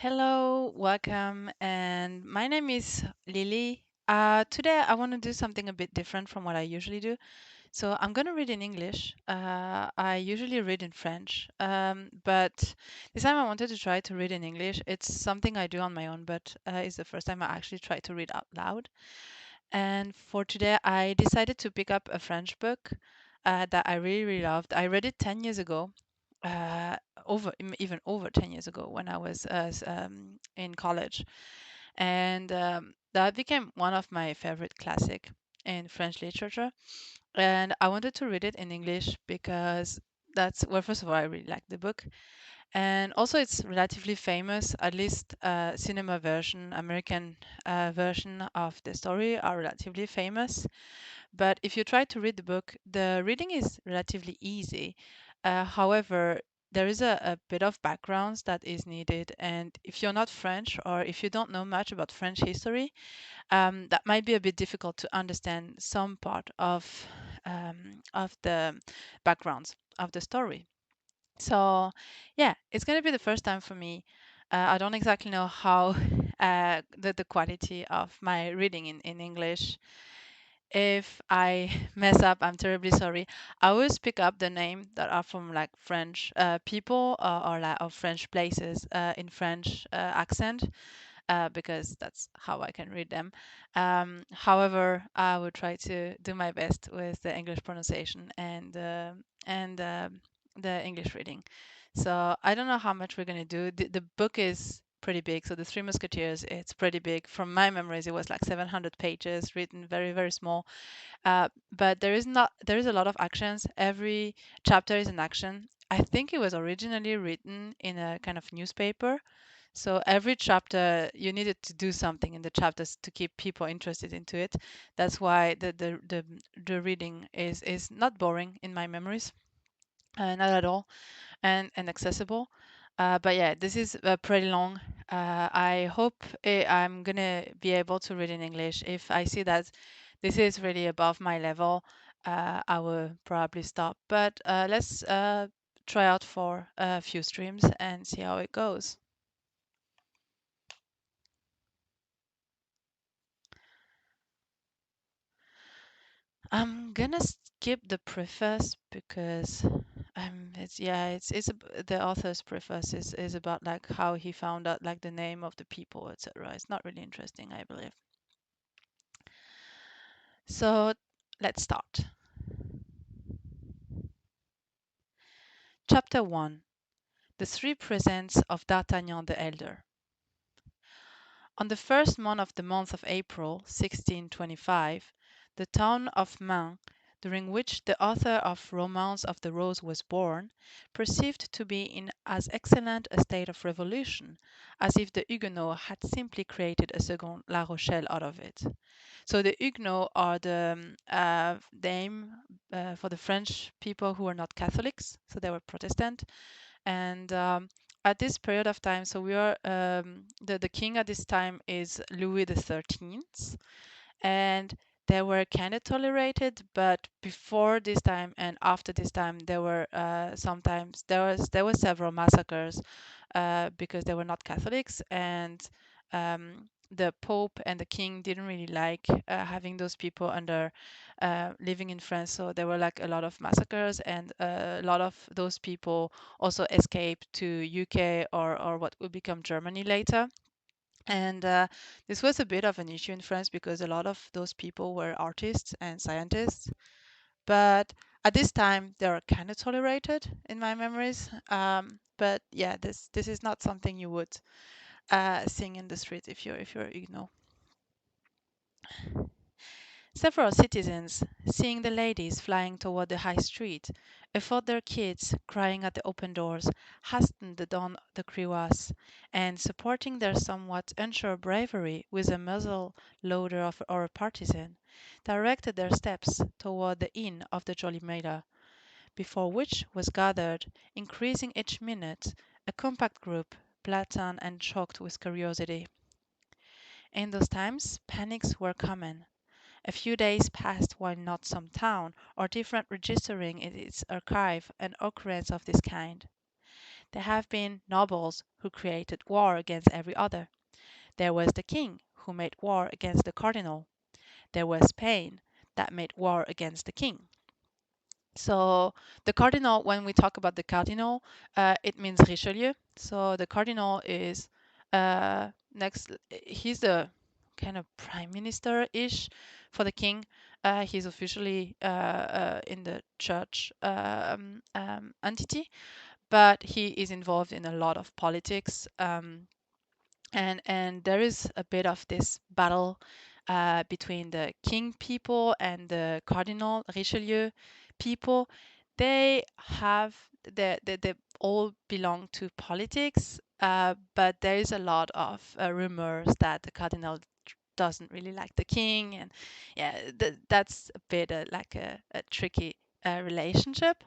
Hello, welcome, and my name is Lily. Today I want to do something a bit different from what I usually do. So I'm going to read in English. I usually read in French, but this time I wanted to try to read in English. It's something I do on my own, but it's the first time I actually try to read out loud. And for today, I decided to pick up a French book that I really, really loved. I read it 10 years ago, uh, even over 10 years ago when I was in college. And that became one of my favorite classic in French literature. And I wanted to read it in English because well, first of all, I really like the book. And also, it's relatively famous, at least cinema version, American version of the story are relatively famous. But if you try to read the book, the reading is relatively easy. However, there is a bit of backgrounds that is needed. And if you're not French or if you don't know much about French history, that might be a bit difficult to understand some part of the backgrounds of the story. So, yeah, it's going to be the first time for me. I don't exactly know how the quality of my reading in English. If I mess up, I'm terribly sorry. I always pick up the name that are from like French people or like of French places in French accent because that's how I can read them. However, I will try to do my best with the English pronunciation and the English reading. So I don't know how much we're gonna do. The book is pretty big. So the Three Musketeers, it's pretty big. From my memories, it was like 700 pages, written very, very small. But there is a lot of actions. Every chapter is an action. I think it was originally written in a kind of newspaper, so every chapter you needed to do something in the chapters to keep people interested into it. That's why the reading is not boring in my memories, not at all, and accessible. But yeah, this is pretty long. I hope I'm gonna be able to read in English. If I see that this is really above my level, I will probably stop. But let's try out for a few streams and see how it goes. I'm gonna skip the preface because the author's preface is about like how he found out like the name of the people, etc. It's not really interesting, I believe. So let's start. Chapter 1. The Three Presents of D'Artagnan the Elder. On the first month of April, 1625, the town of Main, during which the author of Romance of the Rose was born, perceived to be in as excellent a state of revolution as if the Huguenots had simply created a second La Rochelle out of it. So the Huguenots are the name for the French people who are not Catholics, so they were Protestant, and at this period of time, so we are the king at this time is Louis the 13th, and they were kind of tolerated, but before this time and after this time, there were sometimes there were several massacres because they were not Catholics, and the Pope and the King didn't really like having those people under living in France. So there were like a lot of massacres, and a lot of those people also escaped to UK or what would become Germany later. And this was a bit of an issue in France because a lot of those people were artists and scientists. But at this time, they were kind of tolerated in my memories. But yeah, this is not something you would sing in the street if you're Huguenot. Several citizens, seeing the ladies flying toward the high street, athwart their kids crying at the open doors, hastened down the Creuse, and supporting their somewhat unsure bravery with a muzzle loader or a partisan, directed their steps toward the inn of the Jolly Maida, before which was gathered, increasing each minute, a compact group, blatant and choked with curiosity. In those times, panics were common. A few days passed while not some town or different registering in its archive an occurrence of this kind. There have been nobles who created war against every other. There was the king who made war against the cardinal. There was Spain that made war against the king. So the cardinal, when we talk about the cardinal, it means Richelieu. So the cardinal is next. He's the kind of prime minister-ish for the king. He's officially in the church entity, but he is involved in a lot of politics. And there is a bit of this battle between the king people and the cardinal Richelieu people. They have they all belong to politics, but there is a lot of rumors that the cardinal doesn't really like the king, and yeah, that's a bit like a tricky relationship.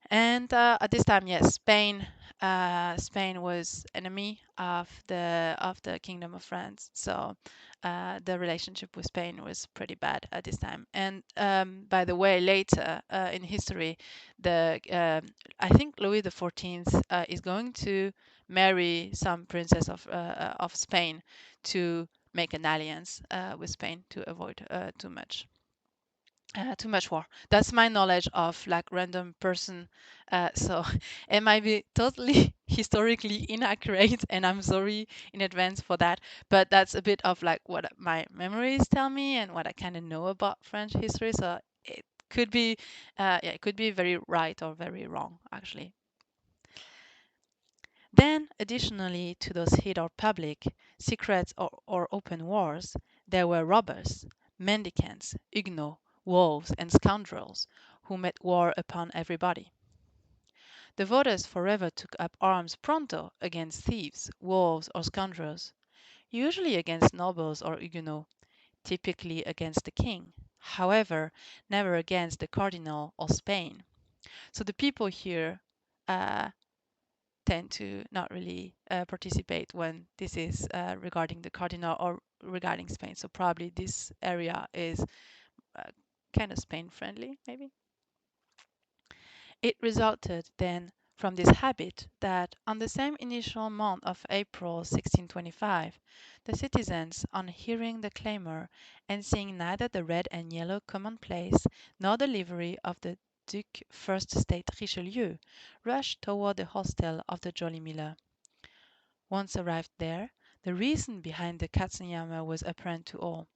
And at this time, yes, Spain was enemy of the Kingdom of France. So the relationship with Spain was pretty bad at this time. And by the way, later in history, the I think Louis XIV is going to marry some princess of Spain to make an alliance with Spain to avoid too much war. That's my knowledge of like random person. So it might be totally historically inaccurate, and I'm sorry in advance for that. But that's a bit of like what my memories tell me and what I kind of know about French history. So it could be, yeah, it could be very right or very wrong actually. Then, additionally to those hid or public, secret or open wars, there were robbers, mendicants, Huguenots, wolves, and scoundrels, who made war upon everybody. The voters forever took up arms pronto against thieves, wolves, or scoundrels, usually against nobles or Huguenots, typically against the king, however, never against the cardinal or Spain. So the people here uh, tend to not really participate when this is regarding the cardinal or regarding Spain. So probably this area is uh, kind of Spain friendly, maybe. It resulted then from this habit that on the same initial month of April 1625, the citizens, on hearing the clamour and seeing neither the red and yellow commonplace nor the livery of the Duc First State Richelieu, rushed toward the hostel of the Jolly Miller. Once arrived there, the reason behind the Katzenjammer was apparent to all.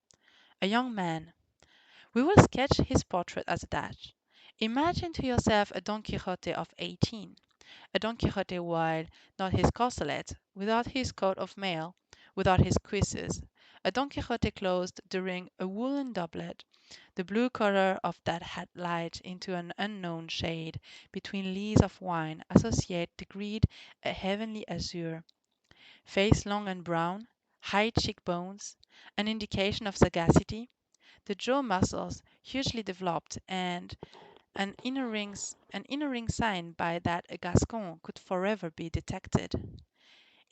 A young man. We will sketch his portrait as that. Imagine to yourself a Don Quixote of 18, a Don Quixote wild, not his corselet, without his coat of mail, without his cuisses, a Don Quixote clothed during a woolen doublet, the blue color of that had light into an unknown shade, between lees of wine, associate degreed a heavenly azure. Face long and brown, high cheek-bones, an indication of sagacity, the jaw muscles hugely developed, and an inner ring sign by that a Gascon could forever be detected,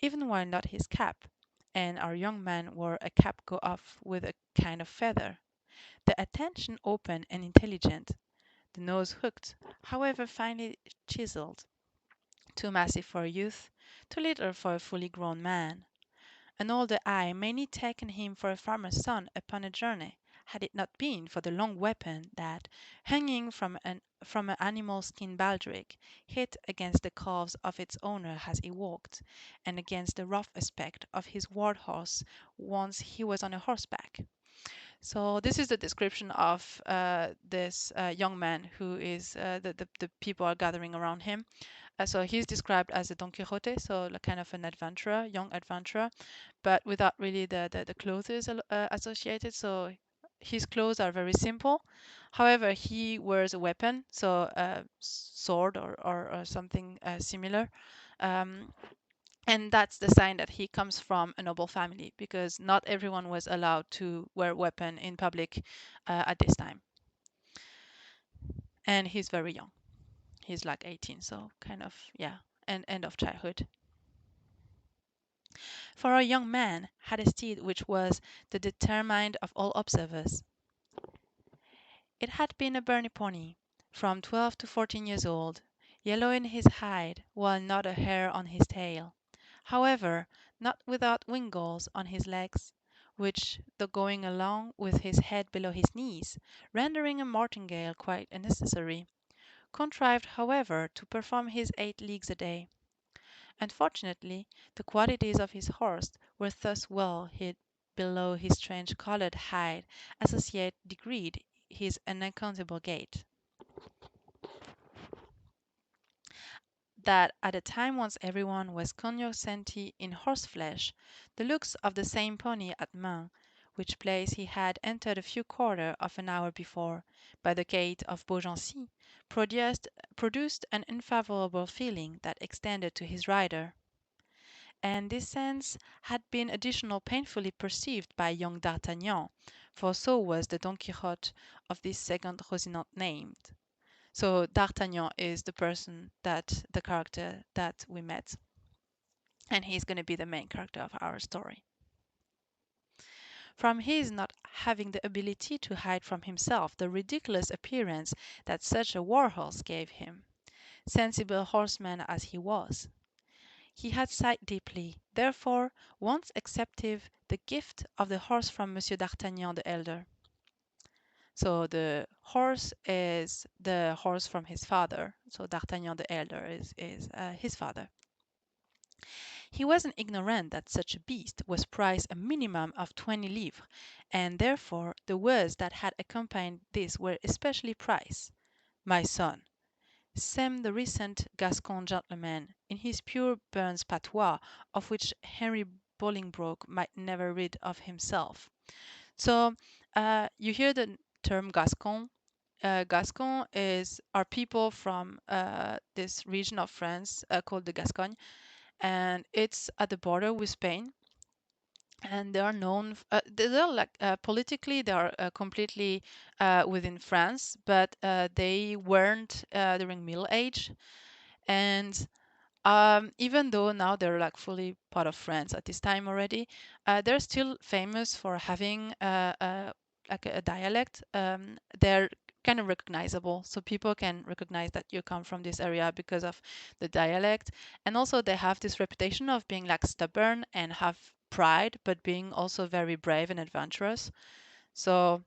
even while not his cap, and our young man wore a cap go off with a kind of feather, the attention open and intelligent, the nose hooked, however finely chiselled, too massive for a youth, too little for a fully grown man. An older eye may need taken him for a farmer's son upon a journey, had it not been for the long weapon that, hanging from an animal skin baldric, hit against the calves of its owner as he walked, and against the rough aspect of his war-horse once he was on a horseback. So this is the description of this young man who is the people are gathering around him. So he's described as a Don Quixote, so like kind of an adventurer, young adventurer, but without really the clothes associated. So his clothes are very simple. However, he wears a weapon, so a sword or something similar. Um, and that's the sign that he comes from a noble family, because not everyone was allowed to wear a weapon in public at this time. And he's very young. He's like 18, so kind of, yeah, and end of childhood. For a young man had a steed which was the determined of all observers. It had been a Burney pony, from 12 to 14 years old, yellow in his hide, while not a hair on his tail. However, not without wingles on his legs, which, though going along with his head below his knees, rendering a martingale quite unnecessary, contrived, however, to perform his 8 leagues a day. Unfortunately, the qualities of his horse were thus well hid below his strange-coloured hide as yet decreed his unaccountable gait, that at a time once everyone was cognoscenti in horseflesh, the looks of the same pony at Main, which place he had entered a few quarter of an hour before, by the gate of Beaugency, produced an unfavourable feeling that extended to his rider. And this sense had been additionally painfully perceived by young D'Artagnan, for so was the Don Quixote of this second Rocinante named. So D'Artagnan is the character that we met, and he's going to be the main character of our story. From his not having the ability to hide from himself the ridiculous appearance that such a war horse gave him, sensible horseman as he was, he had sighed deeply, therefore, once accepted the gift of the horse from Monsieur d'Artagnan the elder. So the horse is the horse from his father. So D'Artagnan the elder is his father. He wasn't ignorant that such a beast was priced a minimum of 20 livres, and therefore the words that had accompanied this were especially prized. My son, Sam the recent Gascon gentleman, in his pure Burns patois, of which Henry Bolingbroke might never rid of himself. So you hear the term Gascon. Gascon are people from this region of France called the Gascogne, and it's at the border with Spain. And they are known. They're like politically, they are completely within France, but they weren't during Middle Age, and even though now they're like fully part of France at this time already, they're still famous for having like a dialect. They're kind of recognizable, so people can recognize that you come from this area because of the dialect. And also they have this reputation of being like stubborn and have pride, but being also very brave and adventurous. So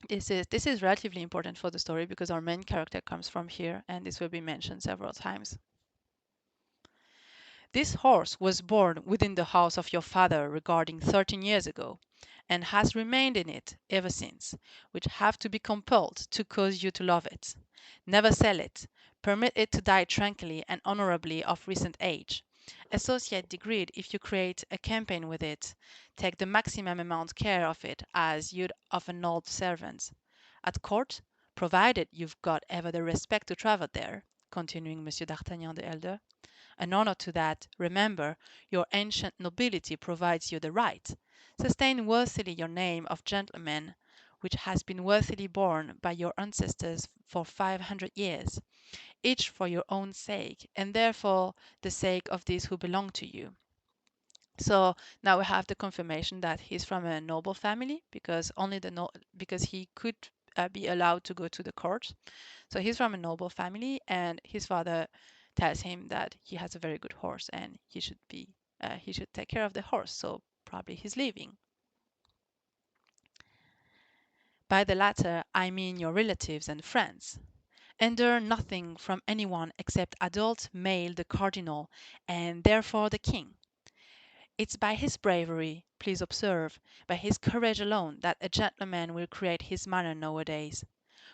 this is relatively important for the story because our main character comes from here, and this will be mentioned several times. This horse was born within the house of your father regarding 13 years ago, and has remained in it ever since, which have to be compelled to cause you to love it. Never sell it. Permit it to die tranquilly and honorably of recent age. Associate degree if you create a campaign with it. Take the maximum amount care of it as you'd of an old servant. At court, provided you've got ever the respect to travel there, continuing Monsieur d'Artagnan the elder, an honor to that, remember, your ancient nobility provides you the right. Sustain worthily your name of gentleman, which has been worthily borne by your ancestors for 500 years, each for your own sake, and therefore the sake of these who belong to you. So now we have the confirmation that he's from a noble family because because he could be allowed to go to the court. So he's from a noble family, and his father tells him that he has a very good horse and he should take care of the horse. So probably he's leaving. By the latter, I mean your relatives and friends. Endure nothing from anyone except adult male the Cardinal, and therefore the King. It's by his bravery, please observe, by his courage alone that a gentleman will create his manner nowadays.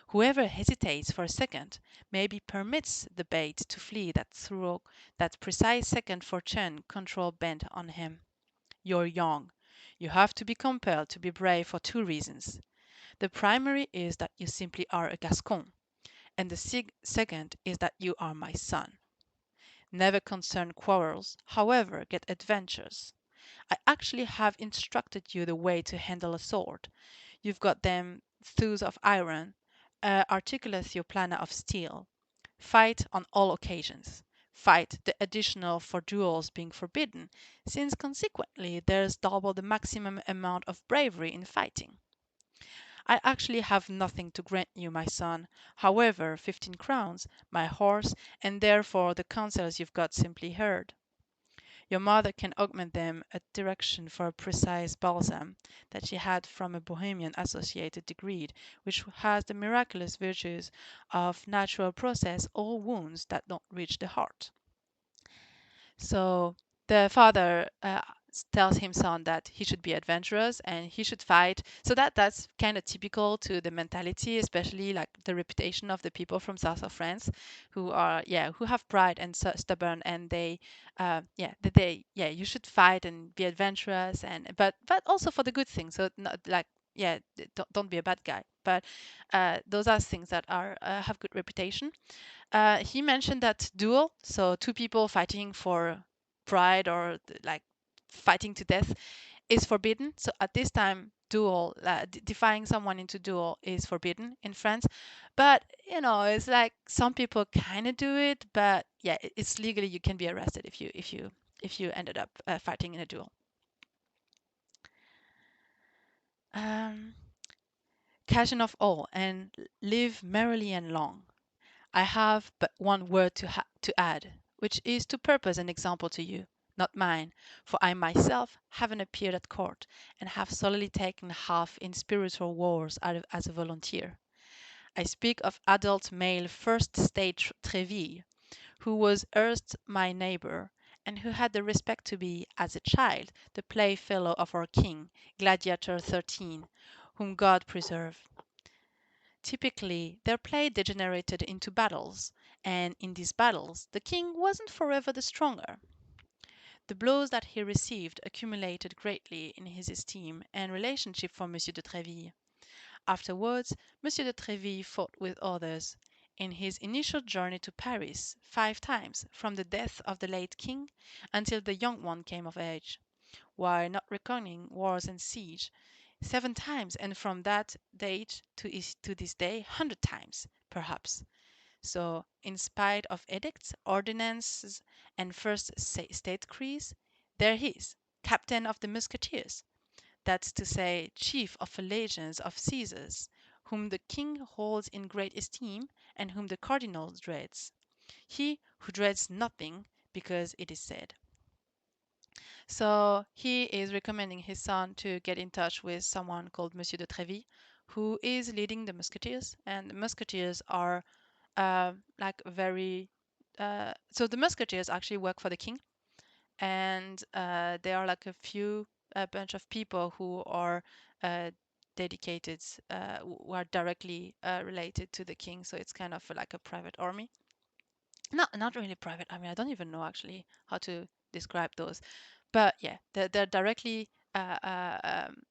Whoever hesitates for a second maybe permits the bait to flee that through that precise second fortune control bent on him. You're young. You have to be compelled to be brave for 2 reasons. The primary is that you simply are a Gascon, and the second is that you are my son. Never concern quarrels, however, get adventures. I actually have instructed you the way to handle a sword. You've got them thews of iron, articulatio plana of steel. Fight on all occasions. Fight the additional for duels being forbidden, since consequently there's double the maximum amount of bravery in fighting. I actually have nothing to grant you, my son. However, 15 crowns, my horse, and therefore the counsels you've got simply heard. Your mother can augment them a direction for a precise balsam that she had from a Bohemian associated degree, which has the miraculous virtues of natural process all wounds that don't reach the heart. So the father tells his son that he should be adventurous and he should fight. So that's kind of typical to the mentality, especially like the reputation of the people from south of France, who are who have pride and stubborn, and you should fight and be adventurous, and but also for the good things. So not like don't be a bad guy, but those are things that are have good reputation. He mentioned that duel, so two people fighting for pride or like fighting to death, is forbidden. So at this time, duel, defying someone into duel is forbidden in France. But it's like some people kind of do it, but yeah, it's legally you can be arrested if you ended up fighting in a duel. Um, Cashen off all and live merrily and long. I have but one word to add, which is to purpose an example to you, not mine, for I myself haven't appeared at court, and have solely taken half in spiritual wars as a volunteer. I speak of adult male first state Treville, who was erst my neighbour, and who had the respect to be, as a child, the playfellow of our king, Gladiator 13, whom God preserve. Typically, their play degenerated into battles, and in these battles the king wasn't forever the stronger. The blows that he received accumulated greatly in his esteem and relationship for Monsieur de Treville. Afterwards, Monsieur de Treville fought with others. In his initial journey to Paris, 5 times, from the death of the late king until the young one came of age, while not reckoning wars and siege, 7 times, and from that date to this day, 100 times, perhaps. So, in spite of edicts, ordinances, and first state decrees, there he is, captain of the Musketeers, that's to say, chief of a legion of Caesars, whom the king holds in great esteem, and whom the Cardinal dreads. He who dreads nothing, because it is said. So he is recommending his son to get in touch with someone called Monsieur de Treville, who is leading the Musketeers. And the Musketeers are like very. So the Musketeers actually work for the king, and they are like a bunch of people who are uh, dedicated, who are directly related to the king. So it's kind of like a private army. Not really private. I mean, I don't even know actually how to describe those, but yeah, they're directly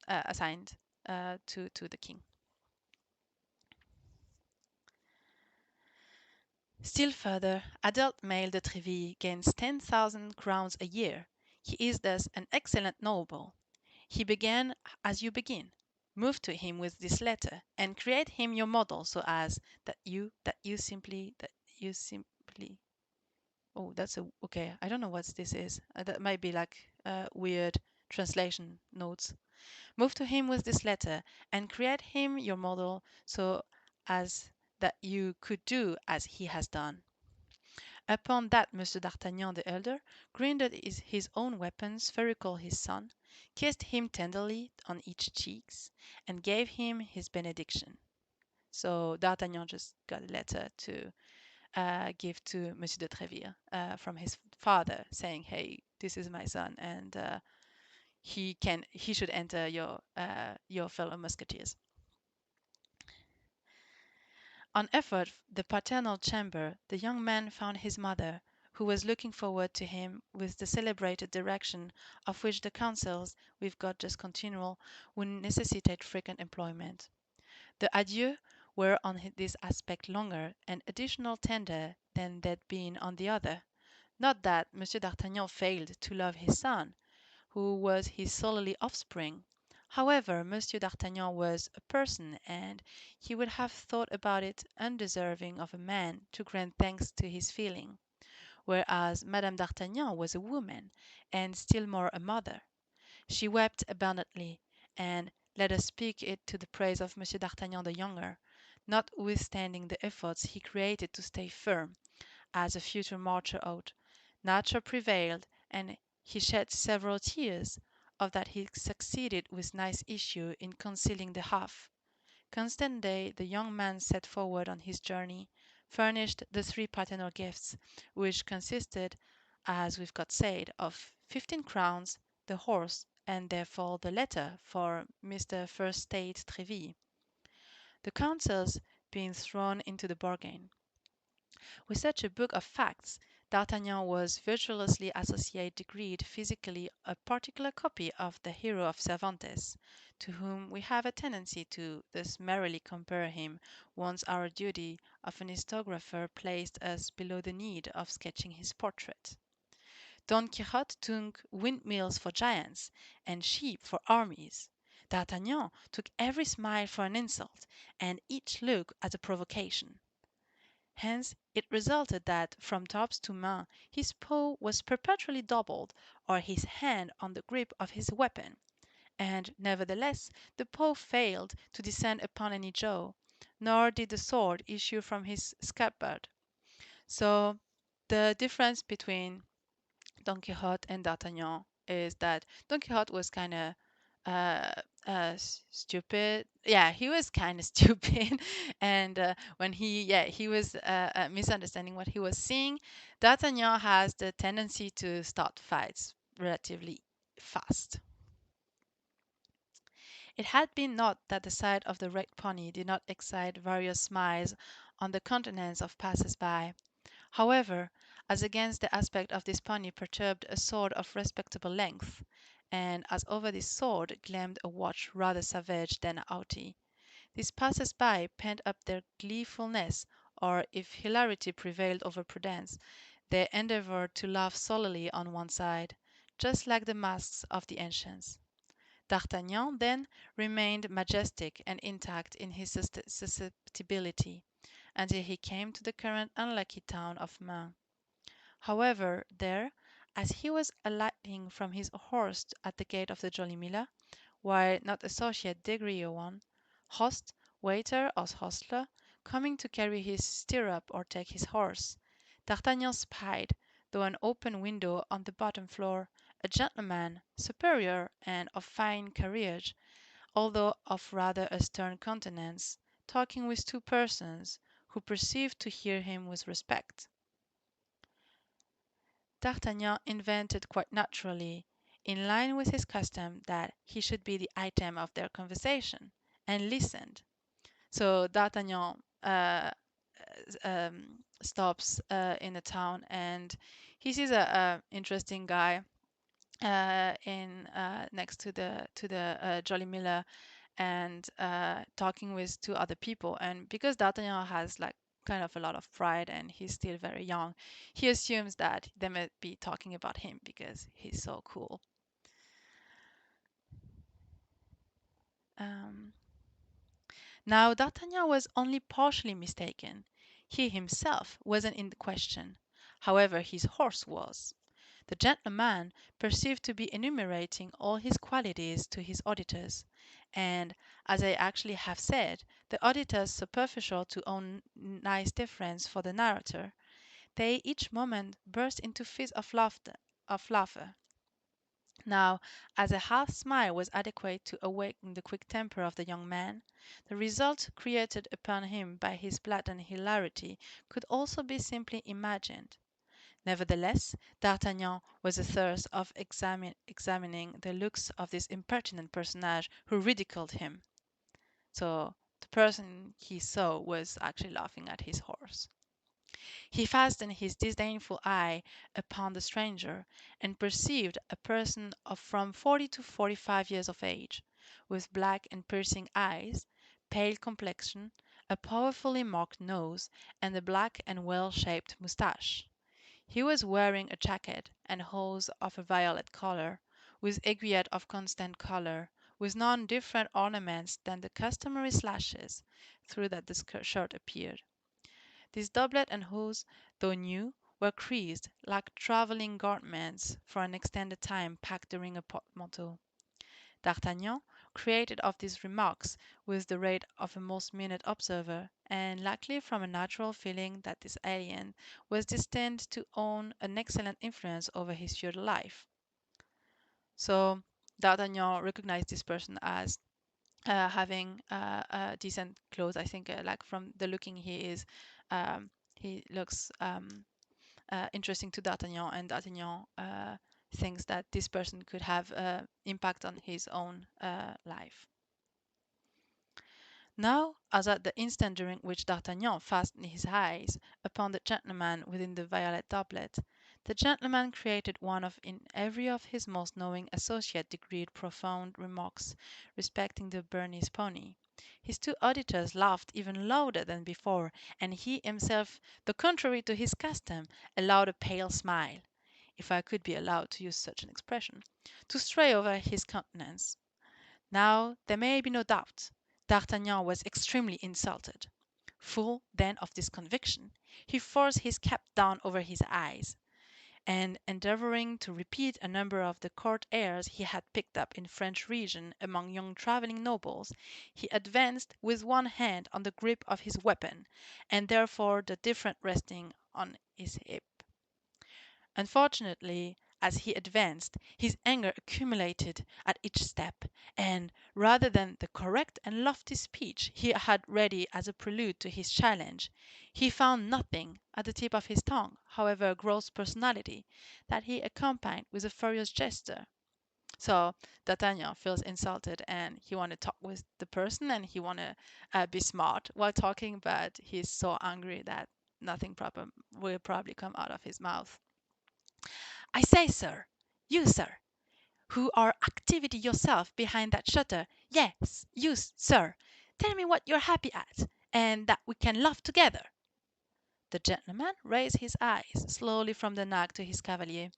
assigned to the king. Still further, adult male de Treville gains 10,000 crowns a year. He is thus an excellent noble. He began as you begin. Move to him with this letter, and create him your model, so as that you simply. Oh, that's a okay. I don't know what this is. That might be like weird translation notes. Move to him with this letter, and create him your model, so as that you could do as he has done. Upon that Monsieur d'Artagnan the elder grinded his own weapon, spherical his son, kissed him tenderly on each cheeks, and gave him his benediction. So D'Artagnan just got a letter to give to Monsieur de Treville from his father, saying, "Hey, this is my son, and he should enter your fellow musketeers." On effort the paternal chamber, the young man found his mother, who was looking forward to him with the celebrated direction of which the counsels we've got just continual would necessitate frequent employment. The adieux were on this aspect longer and additional tender than they'd been on the other. Not that Monsieur d'Artagnan failed to love his son, who was his solely offspring. However, Monsieur d'Artagnan was a person, and he would have thought about it undeserving of a man to grant thanks to his feeling, whereas Madame d'Artagnan was a woman, and still more a mother. She wept abundantly, and Let us speak it to the praise of Monsieur d'Artagnan the younger, notwithstanding the efforts he created to stay firm, as a future martyr ought. Nature prevailed, and he shed several tears, of that he succeeded with nice issue in concealing the half. Constant day the young man set forward on his journey, furnished the three paternal gifts, which consisted, as we've got said, of 15 crowns, the horse, and therefore the letter for Mr. First State Treville, the counsels being thrown into the bargain. With such a book of facts, D'Artagnan was virtuously associate degreed physically a particular copy of the hero of Cervantes, to whom we have a tendency to thus merrily compare him, once our duty of an historiographer placed us below the need of sketching his portrait. Don Quixote took windmills for giants, and sheep for armies. D'Artagnan took every smile for an insult, and each look as a provocation. Hence it resulted that from tops to main his paw was perpetually doubled, or his hand on the grip of his weapon, and nevertheless the paw failed to descend upon any jaw, nor did the sword issue from his scabbard. So the difference between Don Quixote and D'Artagnan is that Don Quixote was kind of uh, stupid. Yeah, he was kind of stupid, and when he was misunderstanding what he was seeing. D'Artagnan has the tendency to start fights relatively fast. It had been not that the sight of the wrecked pony did not excite various smiles on the countenance of passers-by. However, as against the aspect of this pony perturbed a sword of respectable length, and as over this sword gleamed a watch rather savage than haughty, these passers-by pent up their gleefulness, or, if hilarity prevailed over prudence, they endeavoured to laugh solely on one side, just like the masks of the ancients. D'Artagnan, then, remained majestic and intact in his susceptibility, until he came to the current unlucky town of Main. However, there, as he was alighting from his horse at the gate of the Jolly Miller, while not associate degree one, host, waiter, or hostler, coming to carry his stirrup or take his horse, D'Artagnan spied, through an open window on the bottom floor, a gentleman, superior and of fine carriage, although of rather a stern countenance, talking with two persons, who perceived to hear him with respect. D'Artagnan invented quite naturally, in line with his custom, that he should be the item of their conversation, and listened. So D'Artagnan stops in the town, and he sees a interesting guy in next to the Jolly Miller, and talking with two other people. And because D'Artagnan has like kind of a lot of pride and he's still very young, he assumes that they might be talking about him because he's so cool. Um, Now D'Artagnan was only partially mistaken. He himself wasn't in the question. However, his horse was. The gentleman perceived to be enumerating all his qualities to his auditors, and, as I actually have said, the auditors superficial to own nice deference for the narrator, they each moment burst into fits of laughter. Now, as a half smile was adequate to awaken the quick temper of the young man, the result created upon him by his blatant hilarity could also be simply imagined. Nevertheless, D'Artagnan was athirst of examining the looks of this impertinent personage who ridiculed him. So the person he saw was actually laughing at his horse. He fastened his disdainful eye upon the stranger, and perceived a person of from 40 to 45 years of age, with black and piercing eyes, pale complexion, a powerfully marked nose, and a black and well-shaped moustache. He was wearing a jacket and hose of a violet color, with aiguillette of constant color, with none different ornaments than the customary slashes, through that the shirt appeared. This doublet and hose, though new, were creased, like travelling garments for an extended time packed during a portmanteau. D'Artagnan, created of these remarks with the rate of a most minute observer, and likely from a natural feeling that this alien was destined to own an excellent influence over his future life. So D'Artagnan recognized this person as having decent clothes. I think, like from the looking he looks interesting to D'Artagnan, and D'Artagnan thinks that this person could have impact on his own life. Now, as at the instant during which D'Artagnan fastened his eyes upon the gentleman within the violet doublet, the gentleman created one of in every of his most knowing associate decreed profound remarks respecting the Bernese pony. His two auditors laughed even louder than before, and he himself, the contrary to his custom, allowed a pale smile, if I could be allowed to use such an expression, to stray over his countenance. Now there may be no doubt, D'Artagnan was extremely insulted. Full, then, of this conviction, he forced his cap down over his eyes, and endeavoring to repeat a number of the court airs he had picked up in French region among young travelling nobles, he advanced with one hand on the grip of his weapon, and therefore the different resting on his hip. Unfortunately, as he advanced, his anger accumulated at each step, and, rather than the correct and lofty speech he had ready as a prelude to his challenge, he found nothing at the tip of his tongue, however gross personality, that he accompanied with a furious gesture. So D'Artagnan feels insulted, and he want to talk with the person, and he want to be smart while talking, but he's so angry that nothing proper will probably come out of his mouth. I say, sir, you, sir, who are activity yourself behind that shutter, yes, you, sir, tell me what you're happy at, and that we can laugh together. The gentleman raised his eyes slowly from the nag to his cavalier,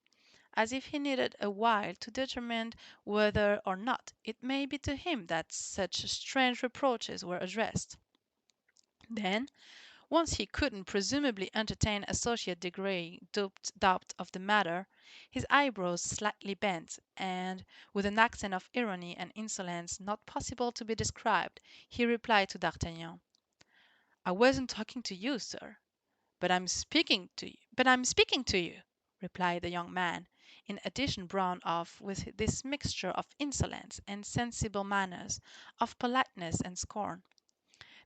as if he needed a while to determine whether or not it may be to him that such strange reproaches were addressed. Then, once he couldn't presumably entertain associate degree doubt of the matter, his eyebrows slightly bent, and, with an accent of irony and insolence not possible to be described, he replied to D'Artagnan, "I wasn't talking to you, sir, but I'm speaking to you," replied the young man, in addition brown off with this mixture of insolence and sensible manners, of politeness and scorn.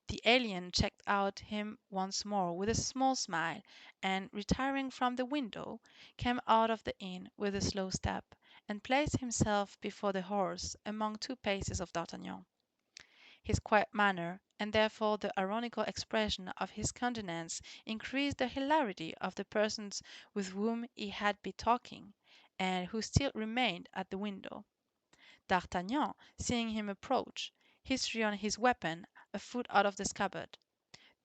The alien checked out him once more with a small smile, and, retiring from the window, came out of the inn with a slow step, and placed himself before the horse among 2 paces of D'Artagnan. His quiet manner, and therefore the ironical expression of his countenance, increased the hilarity of the persons with whom he had been talking, and who still remained at the window. D'Artagnan, seeing him approach, his on his weapon a foot out of the scabbard.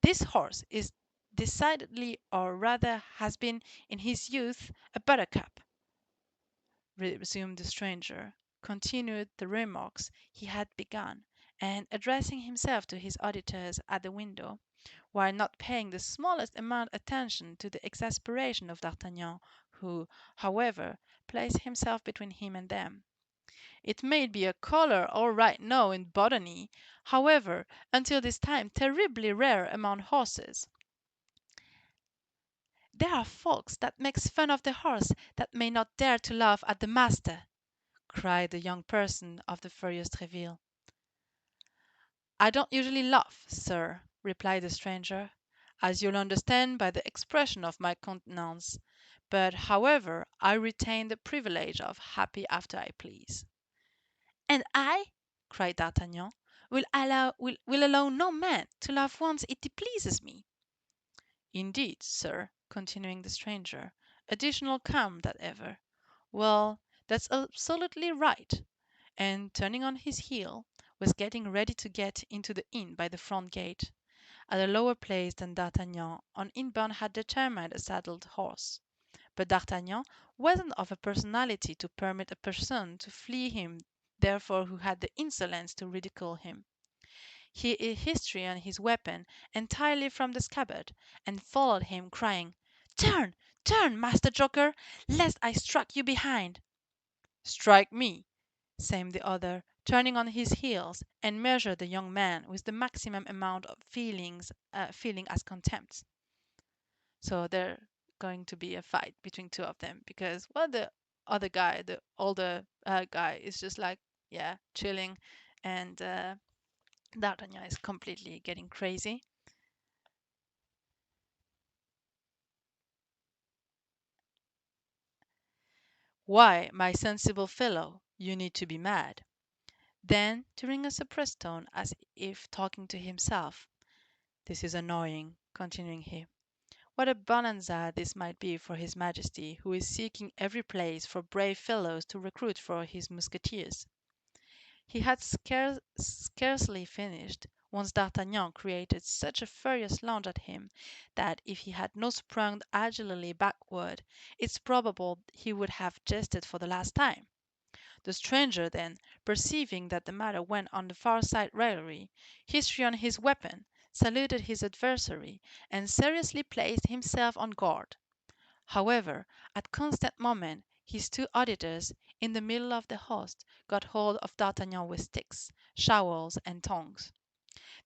"This horse is decidedly, or rather has been in his youth, a buttercup," resumed the stranger, continued the remarks he had begun, and addressing himself to his auditors at the window, while not paying the smallest amount of attention to the exasperation of D'Artagnan, who, however, placed himself between him and them. "It may be a color all right now in botany, however, until this time terribly rare among horses. There are folks that makes fun of the horse that may not dare to laugh at the master," cried the young person of the furious Treville. "I don't usually laugh, sir," replied the stranger, "as you'll understand by the expression of my countenance, but, however, I retain the privilege of happy after I please." "And I," cried D'Artagnan, will allow no man to laugh once it pleases me." "Indeed, sir," continuing the stranger, additional calm than ever, "well, that's absolutely right," and, turning on his heel, was getting ready to get into the inn by the front gate, at a lower place than D'Artagnan on inbound had determined a saddled horse. But D'Artagnan wasn't of a personality to permit a person to flee him therefore who had the insolence to ridicule him. He history on his weapon entirely from the scabbard, and followed him, crying, "Turn, turn, Master Joker, lest I strike you behind." "Strike me," said the other, turning on his heels, and measured the young man with the maximum amount of feeling as contempt. So there's going to be a fight between two of them because, well, the other guy, the older guy, is just like, yeah, chilling, and D'Artagnan is completely getting crazy. Why, my sensible fellow, you need to be mad. Then, during a suppressed tone, as if talking to himself, this is annoying, continuing he. What a bonanza this might be for his Majesty, who is seeking every place for brave fellows to recruit for his Musketeers. He had scarcely finished, once D'Artagnan created such a furious lunge at him that if he had not sprung agilely backward, it's probable he would have jested for the last time. The stranger then, perceiving that the matter went on the far side raillery, hissed on his weapon, saluted his adversary, and seriously placed himself on guard. However, at constant moment, his two auditors, in the middle of the host, got hold of D'Artagnan with sticks, shawls, and tongs.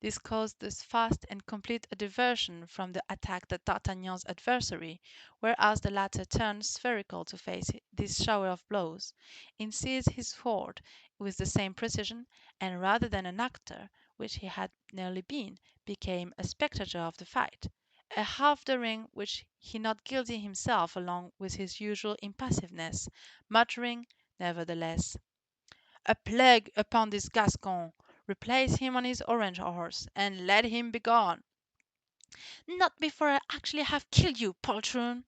This caused this fast and complete a diversion from the attack that D'Artagnan's adversary, whereas the latter turned spherical to face this shower of blows, seized his sword with the same precision, and rather than an actor, which he had nearly been, became a spectator of the fight, a half daring which he not guilty himself along with his usual impassiveness, muttering, nevertheless, a plague upon this Gascon! Replace him on his orange horse, and let him begone. Not before I actually have killed you, poltroon!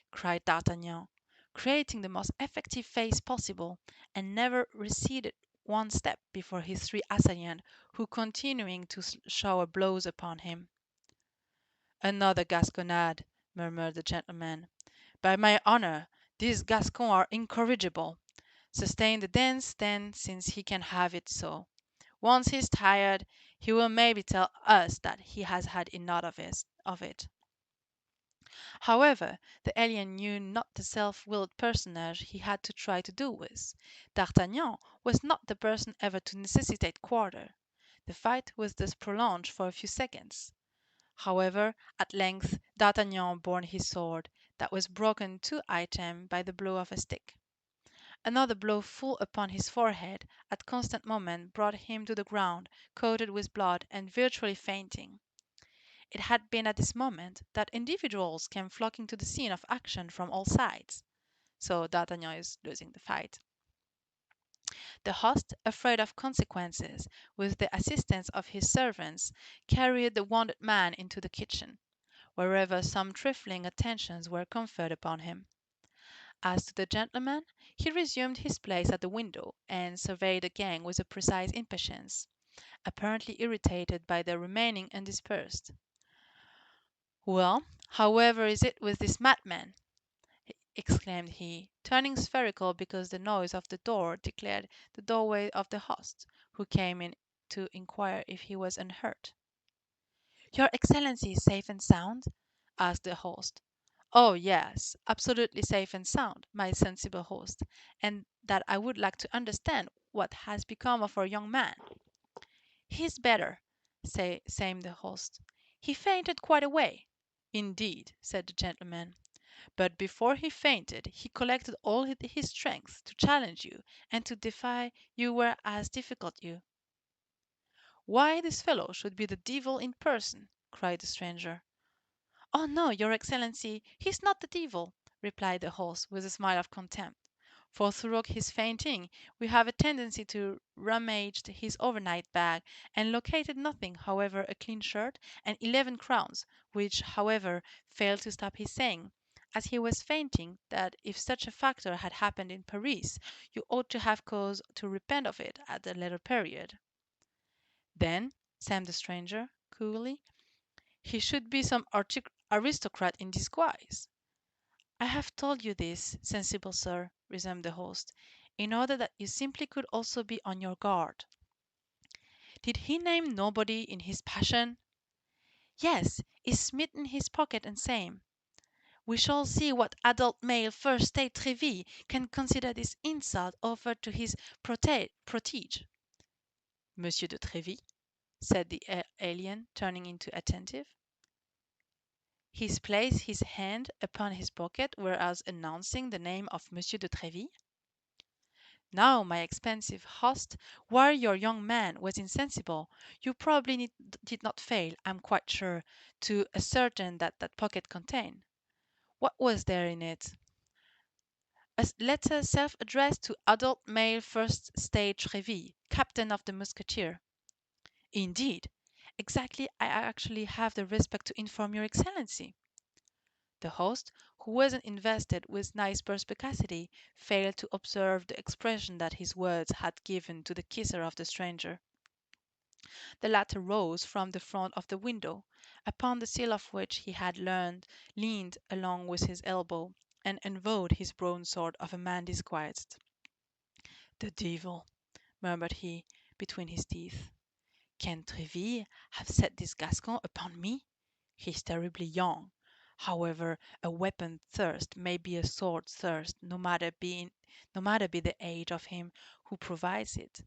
cried D'Artagnan, creating the most effective face possible, and never receded one step before his three assailants, who continuing to shower blows upon him. Another Gasconade, murmured the gentleman. By my honour, these Gascons are incorrigible. Sustain the dance, then, since he can have it so. Once he's tired, he will maybe tell us that he has had enough of it. However, the alien knew not the self-willed personage he had to try to do with. D'Artagnan was not the person ever to necessitate quarter. The fight was thus prolonged for a few seconds. However, at length D'Artagnan bore his sword, that was broken two items by the blow of a stick. Another blow full upon his forehead at constant moment brought him to the ground, coated with blood and virtually fainting. It had been at this moment that individuals came flocking to the scene of action from all sides. So D'Artagnan is losing the fight. The host, afraid of consequences, with the assistance of his servants, carried the wounded man into the kitchen, wherever some trifling attentions were conferred upon him. As to the gentleman, he resumed his place at the window, and surveyed the gang with a precise impatience, apparently irritated by their remaining undispersed. "Well, however is it with this madman?" exclaimed he, turning spherical because the noise of the door declared the doorway of the host, who came in to inquire if he was unhurt. "Your Excellency is safe and sound?" asked the host. "Oh, yes, absolutely safe and sound, my sensible host, and that I would like to understand what has become of our young man." "He is better," said the host. "He fainted quite away." "Indeed," said the gentleman. "But before he fainted he collected all his strength to challenge you and to defy you whereas difficult you." "Why, this fellow should be the devil in person!" cried the stranger. "Oh, no, your Excellency, he is not the devil," replied the host with a smile of contempt. "For throughout his fainting we have a tendency to rummage his overnight bag, and located nothing, however, a clean shirt and 11 crowns, which, however, failed to stop his saying, as he was fainting, that if such a factor had happened in Paris, you ought to have cause to repent of it at a later period." "Then," said the stranger, coolly, "he should be some aristocrat in disguise." "I have told you this, sensible sir," resumed the host, "in order that you simply could also be on your guard." "Did he name nobody in his passion?" "Yes, is smitten his pocket and same. We shall see what adult male first state Treville can consider this insult offered to his protege." Monsieur de Treville, said the alien, turning into attentive. He placed his hand upon his pocket, whereas announcing the name of Monsieur de Treville. Now, my expensive host, while your young man was insensible, you probably did not fail, I'm quite sure, to ascertain that pocket contained. What was there in it? A letter self-addressed to adult male first stage Treville, captain of the Musketeers. Indeed, exactly I actually have the respect to inform your excellency. The host, who wasn't invested with nice perspicacity, failed to observe the expression that his words had given to the kisser of the stranger. The latter rose from the front of the window, upon the sill of which he had leaned along with his elbow, and unbowed his broadsword of a man disquieted. "The devil!" murmured he, between his teeth. "Can Treville have set this Gascon upon me? He is terribly young. However, a weapon thirst may be a sword thirst, no matter be the age of him who provides it.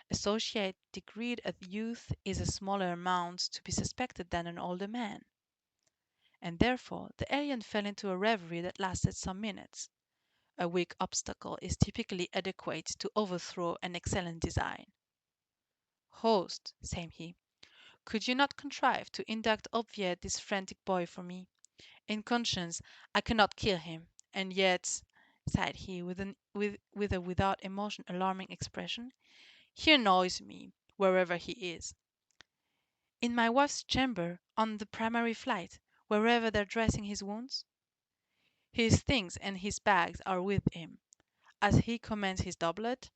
Associate degree of youth is a smaller amount to be suspected than an older man." And therefore the alien fell into a reverie that lasted some minutes. A weak obstacle is typically adequate to overthrow an excellent design. "Host," said he, "could you not contrive to induct obviate this frantic boy for me? In conscience I cannot kill him, and yet," sighed he, with a without emotion alarming expression, "he annoys me, wherever he is. In my wife's chamber, on the primary flight, wherever they're dressing his wounds. His things and his bags are with him, as he commands his doublet.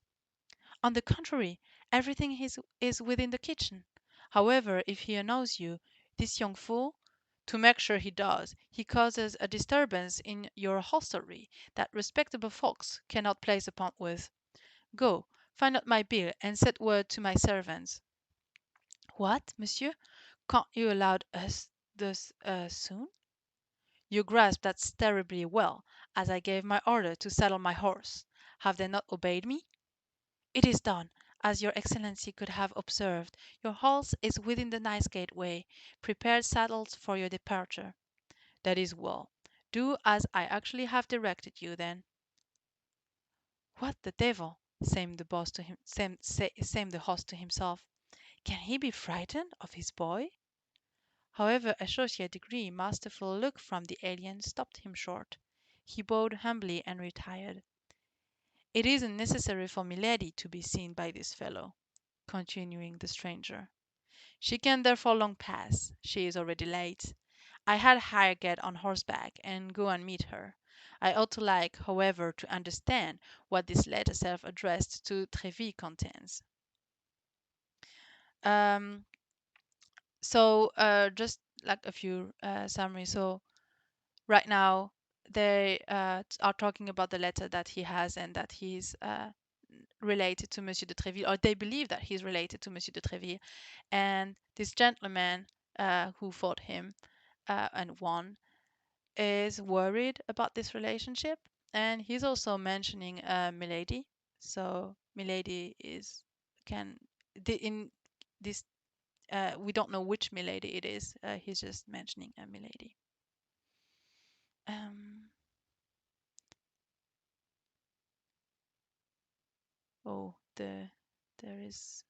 On the contrary, everything is within the kitchen. However, if he annoys you, this young fool, to make sure he does, he causes a disturbance in your hostelry that respectable folks cannot place upon with. Go, find out my bill, and set word to my servants." "What, monsieur? Can't you allow us thus soon?" "You grasp that terribly well, as I gave my order to saddle my horse. Have they not obeyed me?" "It is done. As your excellency could have observed, your horse is within the nice gateway, prepared saddled for your departure." "That is well. Do as I actually have directed you, then." "What the devil!" said the host to himself. "Can he be frightened of his boy?" However, a associate degree masterful look from the alien stopped him short. He bowed humbly and retired. "It isn't necessary for milady to be seen by this fellow," continuing the stranger. "She can therefore long pass. She is already late. I had her get on horseback and go and meet her. I ought to like, however, to understand what this letter self-addressed to Treville contains." Um, just like a few summary. So right now they are talking about the letter that he has and that he's related to Monsieur de Treville, or they believe that he's related to Monsieur de Treville. And this gentleman who fought him and won is worried about this relationship. And he's also mentioning Milady. So Milady is can in this we don't know which Milady it is. He's just mentioning a Milady. Um, oh, there is.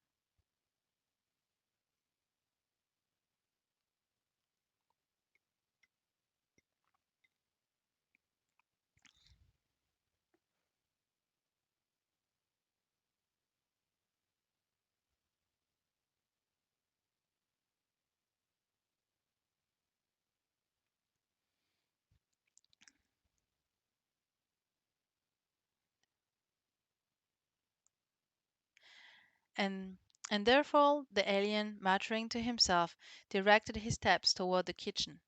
And and therefore the alien, muttering to himself, directed his steps toward the kitchen.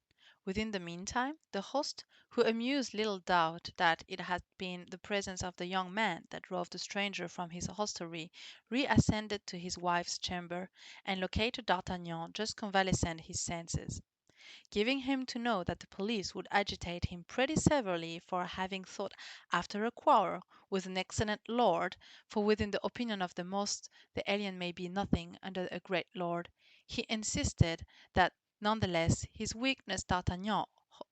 Within the meantime, the host, who amused little doubt that it had been the presence of the young man that drove the stranger from his hostelry, reascended to his wife's chamber, and located D'Artagnan just convalescent his senses. giving him to know that the police would agitate him pretty severely for having thought after a quarrel with an excellent lord, for within the opinion of the most the alien may be nothing under a great lord. He insisted that none the less his weakness D'Artagnan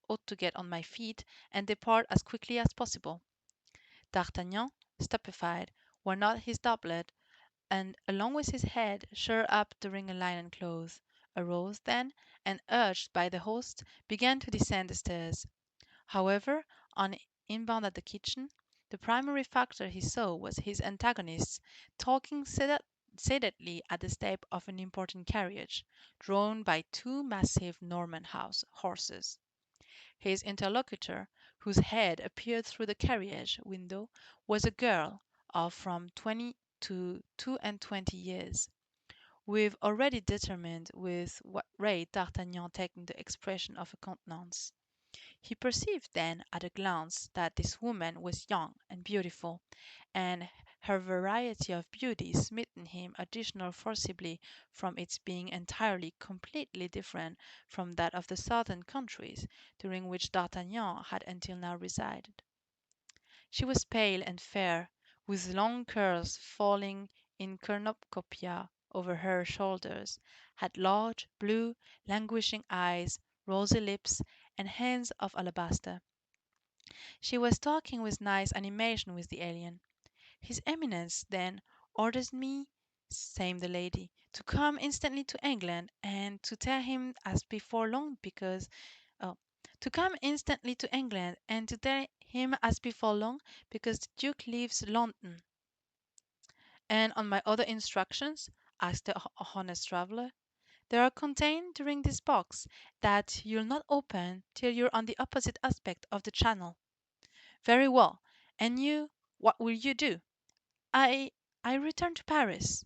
ought to get on my feet and depart as quickly as possible. D'Artagnan, stupefied, wore not his doublet, and, along with his head sure up during a linen cloth, arose then, and, urged by the host, began to descend the stairs. However, on inbound at the kitchen, the primary factor he saw was his antagonist talking sedately at the step of an important carriage, drawn by two massive Norman horses. His interlocutor, whose head appeared through the carriage window, was a girl of from 20 to 22 years. We've already determined with what rate D'Artagnan taking the expression of a countenance. He perceived then at a glance that this woman was young and beautiful, and her variety of beauty smitten him additional forcibly from its being entirely, completely different from that of the southern countries during which D'Artagnan had until now resided. She was pale and fair, with long curls falling in cornucopia over her shoulders, had large, blue, languishing eyes, rosy lips, and hands of alabaster. She was talking with nice animation with the alien. "His Eminence, then, orders me," said the lady, "to come instantly to England, and to tell him as before long because oh, to come instantly to England, and to tell him as before long because the Duke leaves London." "And on my other instructions?" asked the honest traveller. "They are contained during this box, that you'll not open till you're on the opposite aspect of the Channel." "Very well. And you, what will you do?" "I I return to Paris."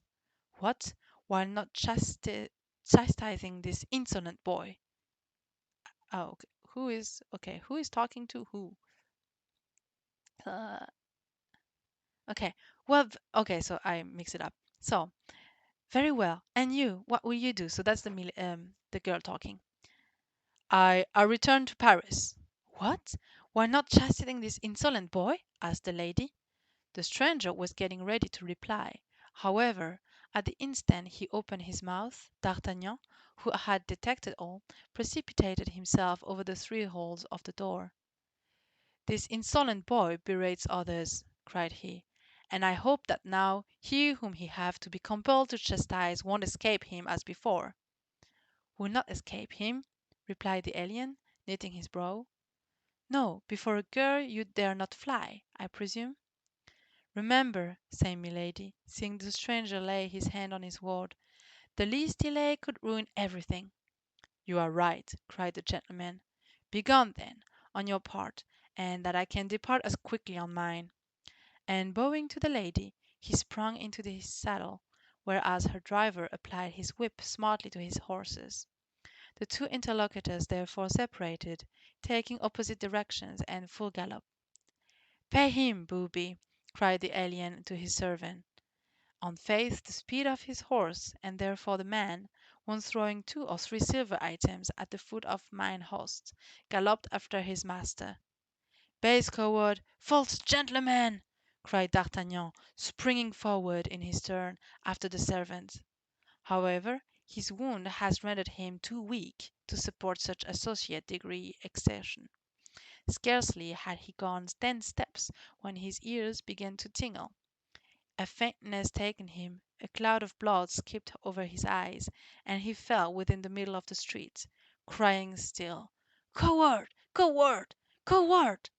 "What? While not chastising this insolent boy?" Oh, okay. Who is talking to who? Uh, okay. Well, okay, so I mix it up. So, very well. And you, what will you do? So that's the girl talking. I return to Paris." "What? While not chastising this insolent boy?" asked the lady. The stranger was getting ready to reply. However, at the instant he opened his mouth, D'Artagnan, who had detected all, precipitated himself over the threshold of the door. "This insolent boy berates others," cried he, "and I hope that now he whom he hath to be compelled to chastise won't escape him as before." "Will not escape him?" replied the alien, knitting his brow. "No, before a girl you dare not fly, I presume?" "Remember," said Milady, seeing the stranger lay his hand on his sword, "the least delay could ruin everything." "You are right," cried the gentleman. "Begone, then, on your part, and that I can depart as quickly on mine." And bowing to the lady, he sprung into his saddle, whereas her driver applied his whip smartly to his horses. The two interlocutors therefore separated, taking opposite directions and full gallop. "Pay him, booby!" cried the alien to his servant. On faith, the speed of his horse, and therefore the man, once throwing 2 or 3 silver items at the foot of mine host, galloped after his master. "Base coward! False gentleman!" cried D'Artagnan, springing forward in his turn after the servant. However, his wound has rendered him too weak to support such associate degree exertion. Scarcely had he gone 10 steps when his ears began to tingle. A faintness taken him, a cloud of blood skipped over his eyes, and he fell within the middle of the street, crying still, "Coward! Coward! Coward!"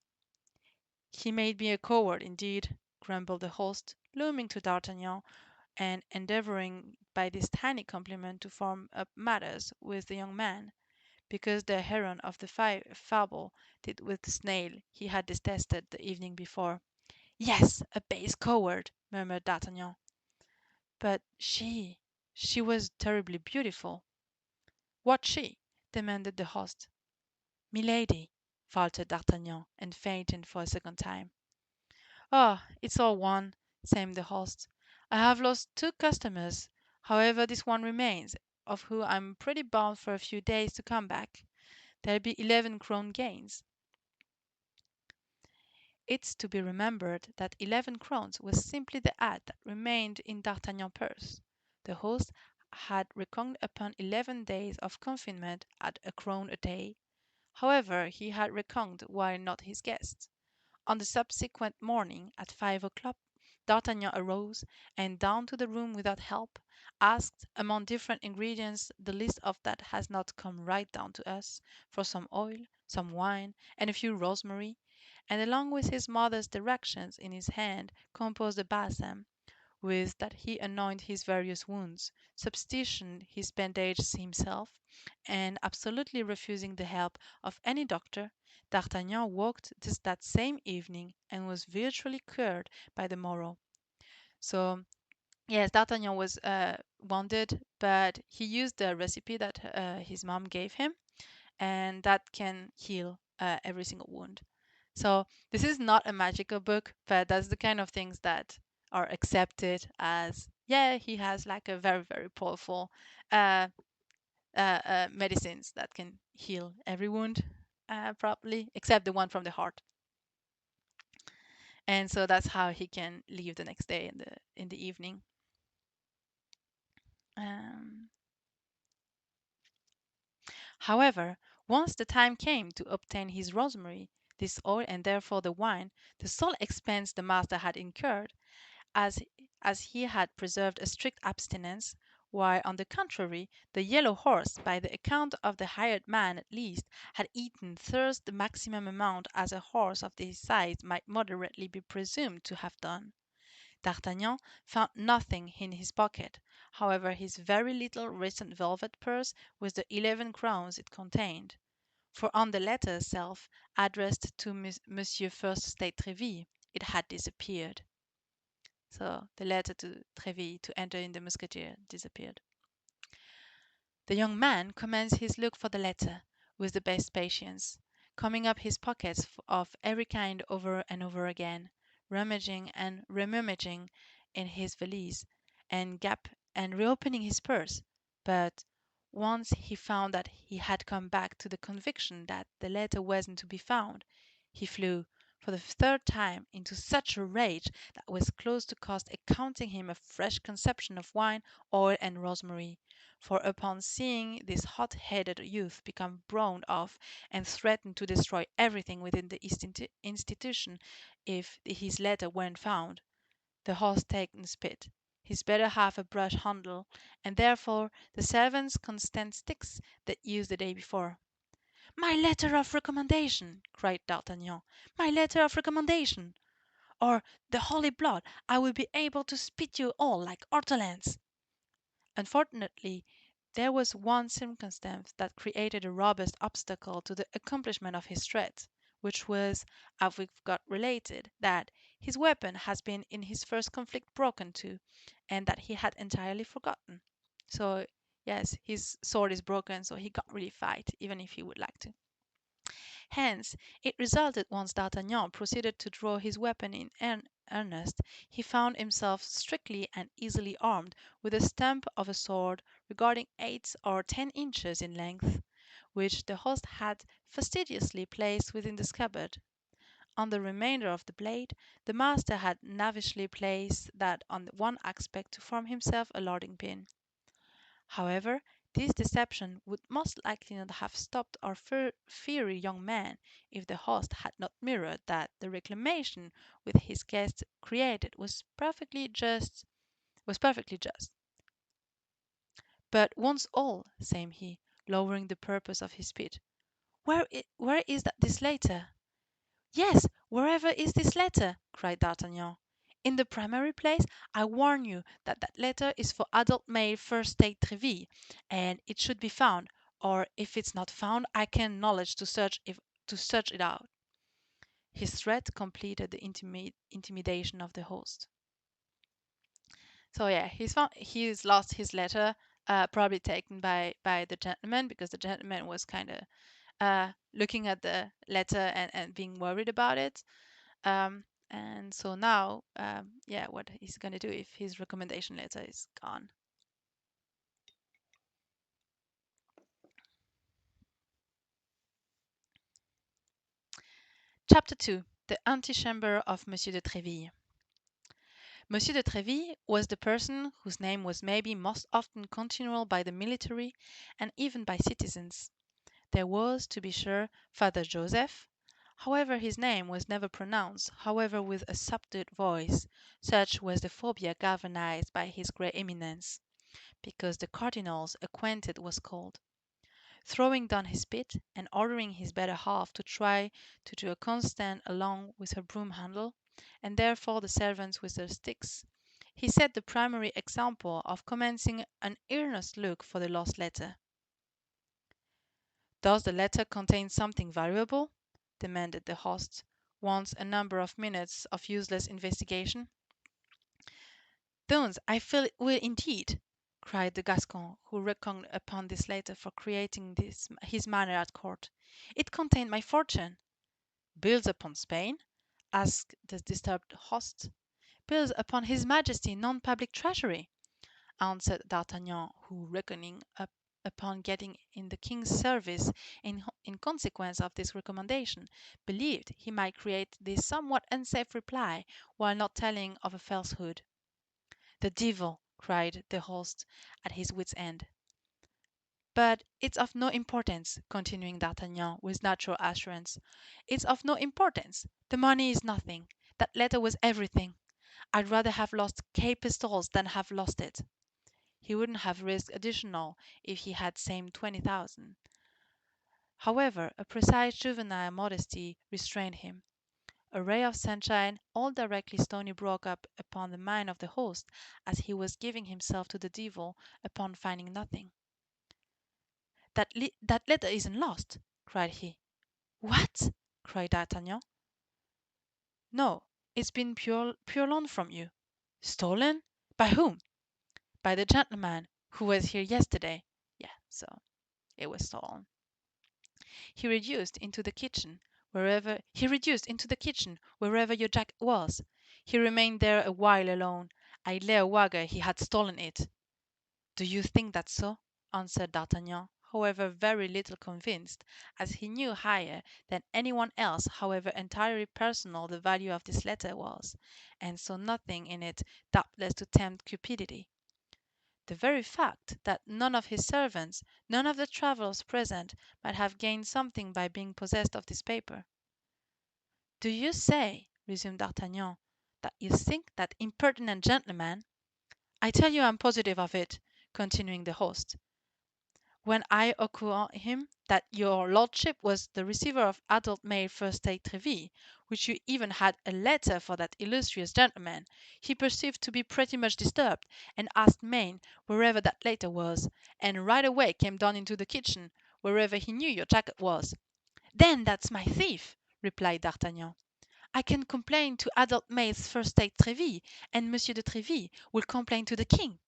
"He made me a coward, indeed," grumbled the host, looming to D'Artagnan, and endeavoring by this tiny compliment to form up matters with the young man, because the heron of the fable did with the snail he had detested the evening before. "Yes, a base coward," murmured D'Artagnan. "But she was terribly beautiful." "What she?" demanded the host. "Milady," faltered D'Artagnan, and fainted for a second time. "Oh, it's all one," said the host. "I have lost 2 customers. However, this one remains, of whom I'm pretty bound for a few days to come back. there'd be 11 crown gains. It's to be remembered that 11 crowns was simply the add that remained in D'Artagnan's purse. The host had reckoned upon 11 days of confinement at a crown a day. However, he had reckoned while not his guest. On the subsequent morning, at 5 o'clock, D'Artagnan arose, and down to the room without help, asked, among different ingredients the list of that has not come right down to us, for some oil, some wine, and a few rosemary, and along with his mother's directions in his hand composed a balsam, with that he anointed his various wounds, substituting his bandages himself, and absolutely refusing the help of any doctor. D'Artagnan walked that same evening, and was virtually cured by the morrow. So, yes, D'Artagnan was wounded, but he used the recipe that his mom gave him, and that can heal every single wound. So this is not a magical book, but that's the kind of things that are accepted as, yeah, he has like a very, very powerful uh, medicines that can heal every wound properly, except the one from the heart. And so that's how he can leave the next day in the evening. Um, However, once the time came to obtain his rosemary, this oil, and therefore the wine, the sole expense the master had incurred, as as he had preserved a strict abstinence, while on the contrary the yellow horse, by the account of the hired man at least, had eaten thirst the maximum amount as a horse of this size might moderately be presumed to have done. D'Artagnan found nothing in his pocket, however, his very little recent velvet purse with the 11 crowns it contained, for on the letter itself, addressed to Monsieur First State Treville, it had disappeared. So the letter to Treville to enter in the Musketeers disappeared. The young man commenced his look for the letter with the best patience, combing up his pockets of every kind over and over again, rummaging and rerummaging in his valise and gap and reopening his purse. But once he found that he had come back to the conviction that the letter wasn't to be found, he flew, for the third time, into such a rage that was close to cost accounting him a fresh consumption of wine, oil, and rosemary. For upon seeing this hot-headed youth become browned off and threaten to destroy everything within the institution if his letter weren't found, the host taken spit, his better half a brush handle, and therefore the servant's constant sticks that used the day before. "My letter of recommendation!" cried D'Artagnan. "My letter of recommendation! Or, the holy blood, I will be able to spit you all like ortolans!" Unfortunately, there was one circumstance that created a robust obstacle to the accomplishment of his threat, which was, as we've got related, that his weapon has been in his first conflict broken to, and that he had entirely forgotten. So, yes, his sword is broken, so he can't really fight, even if he would like to. Hence, it resulted once D'Artagnan proceeded to draw his weapon in earnest, he found himself strictly and easily armed with the stump of a sword regarding 8 or 10 inches in length, which the host had fastidiously placed within the scabbard. On the remainder of the blade, the master had navishly placed that on one aspect to form himself a loading pin. However, this deception would most likely not have stopped our fiery young man if the host had not mirrored that the reclamation which his guest created was perfectly just. But once all, said he, lowering the purpose of his speech, where is that this letter? Yes, wherever is this letter? Cried D'Artagnan. In the primary place, I warn you that that letter is for adult male First State Treville, and it should be found, or if it's not found, I can acknowledge to search it out. His threat completed the intimidation of the host. So yeah, he's lost his letter, probably taken by the gentleman, because the gentleman was kind of looking at the letter and being worried about it. And so now, yeah, what he's going to do if his recommendation letter is gone. Chapter 2. The Antechamber of Monsieur de Treville. Monsieur de Treville was the person whose name was maybe most often continual by the military and even by citizens. There was, to be sure, Father Joseph. However, his name was never pronounced, however with a subdued voice, such was the phobia galvanized by his great eminence, because the Cardinal's acquainted was called. Throwing down his spit, and ordering his better half to try to do a constant along with her broom handle, and therefore the servants with their sticks, he set the primary example of commencing an earnest look for the lost letter. "Does the letter contain something valuable?" demanded the host, once a number of minutes of useless investigation. "Zounds, I feel it will indeed," cried the Gascon, who reckoned upon this letter for creating his manner at court. "It contained my fortune." "Bills upon Spain?" asked the disturbed host. "Bills upon his Majesty's non-public treasury," answered D'Artagnan, who, reckoning upon getting in the king's service in consequence of this recommendation, believed he might create this somewhat unsafe reply while not telling of a falsehood. "The devil!" cried the host, at his wits' end. "But it's of no importance," continued D'Artagnan, with natural assurance. "It's of no importance. The money is nothing. That letter was everything. I'd rather have lost K pistoles than have lost it." He wouldn't have risked additional if he had saved 20,000. However, a precise juvenile modesty restrained him. A ray of sunshine all directly stony broke up upon the mind of the host as he was giving himself to the devil upon finding nothing. That letter isn't lost," cried he. "What?" cried D'Artagnan. "No, it's been purloined from you." "Stolen? By whom?" "By the gentleman who was here yesterday." Yeah, so it was stolen. He reduced into the kitchen, wherever your jacket was. He remained there a while alone. I'd lay a wager he had stolen it." "Do you think that's so?" answered D'Artagnan, however very little convinced, as he knew higher than any one else however entirely personal the value of this letter was, and saw nothing in it doubtless to tempt cupidity. The very fact that none of his servants, none of the travellers present, might have gained something by being possessed of this paper. "Do you say," resumed D'Artagnan, "that you think that impertinent gentleman—" "I tell you I'm positive of it," continued the host. "When I acquaint him that your lordship was the receiver of adult mail first aid Treville, which you even had a letter for that illustrious gentleman, he perceived to be pretty much disturbed, and asked Maine wherever that letter was, and right away came down into the kitchen, wherever he knew your jacket was." "Then that's my thief," replied D'Artagnan. "I can complain to adult mail's first aid Treville, and Monsieur de Treville will complain to the king."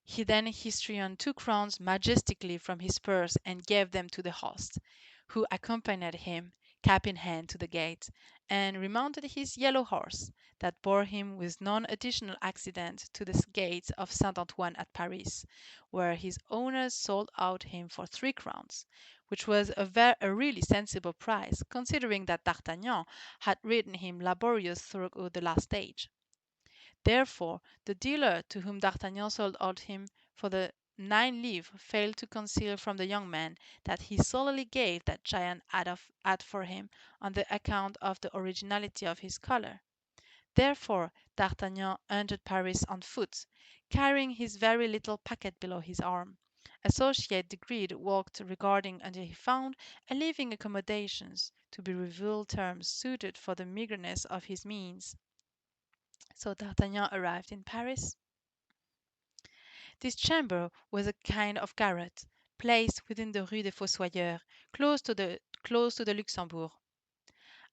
He then histrionned 2 crowns majestically from his purse and gave them to the host, who accompanied him, cap in hand, to the gate, and remounted his yellow horse, that bore him with none additional accident to the gates of Saint Antoine at Paris, where his owners sold out him for 3 crowns, which was a really sensible price, considering that D'Artagnan had ridden him laborious through the last stage. Therefore the dealer to whom D'Artagnan sold out him for the 9 livres failed to conceal from the young man that he solely gave that giant ad for him on the account of the originality of his color. Therefore D'Artagnan entered Paris on foot, carrying his very little packet below his arm. Associate Degreed walked regarding until he found a living accommodations, to be revealed terms suited for the meagreness of his means. So D'Artagnan arrived in Paris. This chamber was a kind of garret, placed within the Rue des Fossoyeurs, close to the Luxembourg.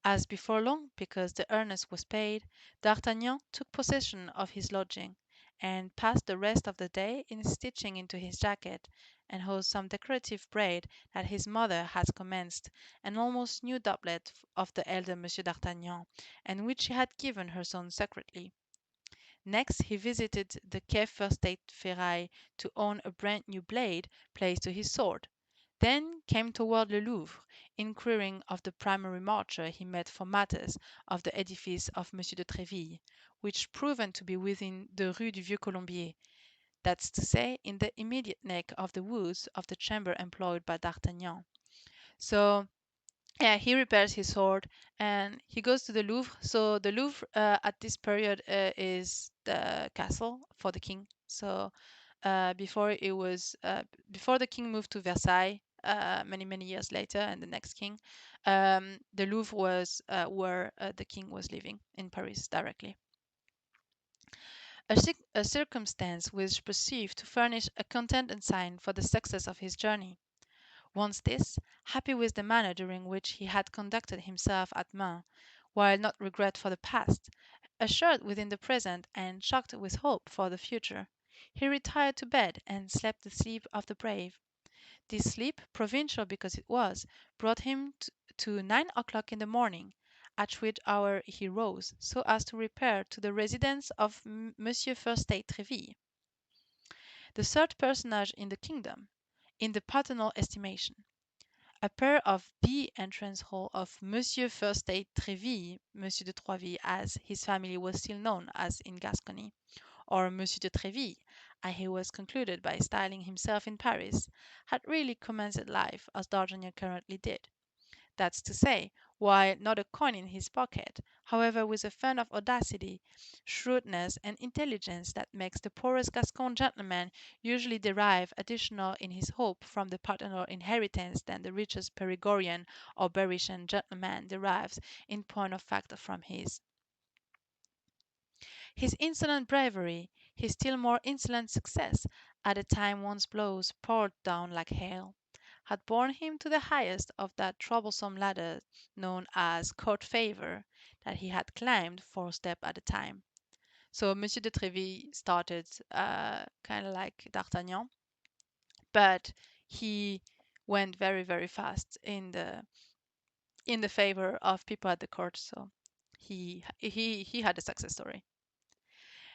As before long, because the earnest was paid, D'Artagnan took possession of his lodging, and passed the rest of the day in stitching into his jacket, and hose some decorative braid that his mother had commenced, an almost new doublet of the elder Monsieur d'Artagnan, and which she had given her son secretly. Next he visited the Quai First Aid Ferraille to own a brand new blade placed to his sword. then came toward le Louvre, inquiring of the primary marcher he met for matters of the edifice of Monsieur de Treville, which proven to be within the Rue du Vieux Colombier, that's to say, in the immediate neck of the woods of the chamber employed by D'Artagnan. So yeah, he repairs his sword and he goes to the Louvre. So the Louvre at this period is the castle for the king. So before it was before the king moved to Versailles many years later, and the next king, the Louvre was where the king was living in Paris directly. A circumstance which perceived to furnish a content and sign for the success of his journey. Once this, happy with the manner during which he had conducted himself at Mans, while not regret for the past, assured within the present, and shocked with hope for the future, he retired to bed and slept the sleep of the brave. This sleep, provincial because it was, brought him to 9 o'clock in the morning, at which hour he rose, so as to repair to the residence of Monsieur First Aid Treville, the third personage in the kingdom, in the paternal estimation. A pair of B entrance hall of Monsieur First Aid Treville, Monsieur de Troisville, as his family was still known as in Gascony, or Monsieur de Treville, as he was concluded by styling himself in Paris, had really commenced life as D'Artagnan currently did. That's to say, while not a coin in his pocket, however with a fund of audacity, shrewdness, and intelligence that makes the poorest Gascon gentleman usually derive additional in his hope from the paternal inheritance than the richest Perigorian or Berrichian gentleman derives in point of fact from his. His insolent bravery, his still more insolent success, at a time once blows poured down like hail, had borne him to the highest of that troublesome ladder known as court favor, that he had climbed 4 steps at a time. So Monsieur de Treville started kind of like D'Artagnan, but he went very fast in the favor of people at the court. So he had a success story.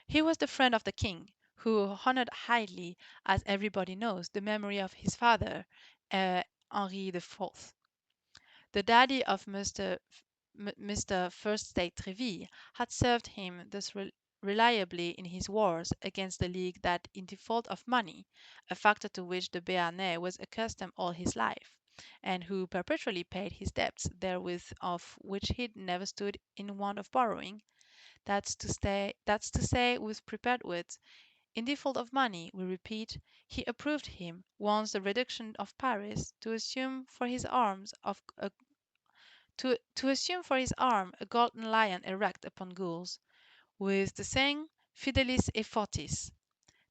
He was the friend of the king, who honored highly, as everybody knows, the memory of his father, Henri IV. The daddy of Mr. First Aid Treville had served him thus reliably in his wars against the League that, in default of money, a factor to which the Béarnais was accustomed all his life, and who perpetually paid his debts therewith, of which he never stood in want of borrowing, that's to say, was prepared with. In default of money, we repeat, he approved him, once the reduction of Paris, to assume for his arm a golden lion erect upon gules, with the saying Fidelis et fortis.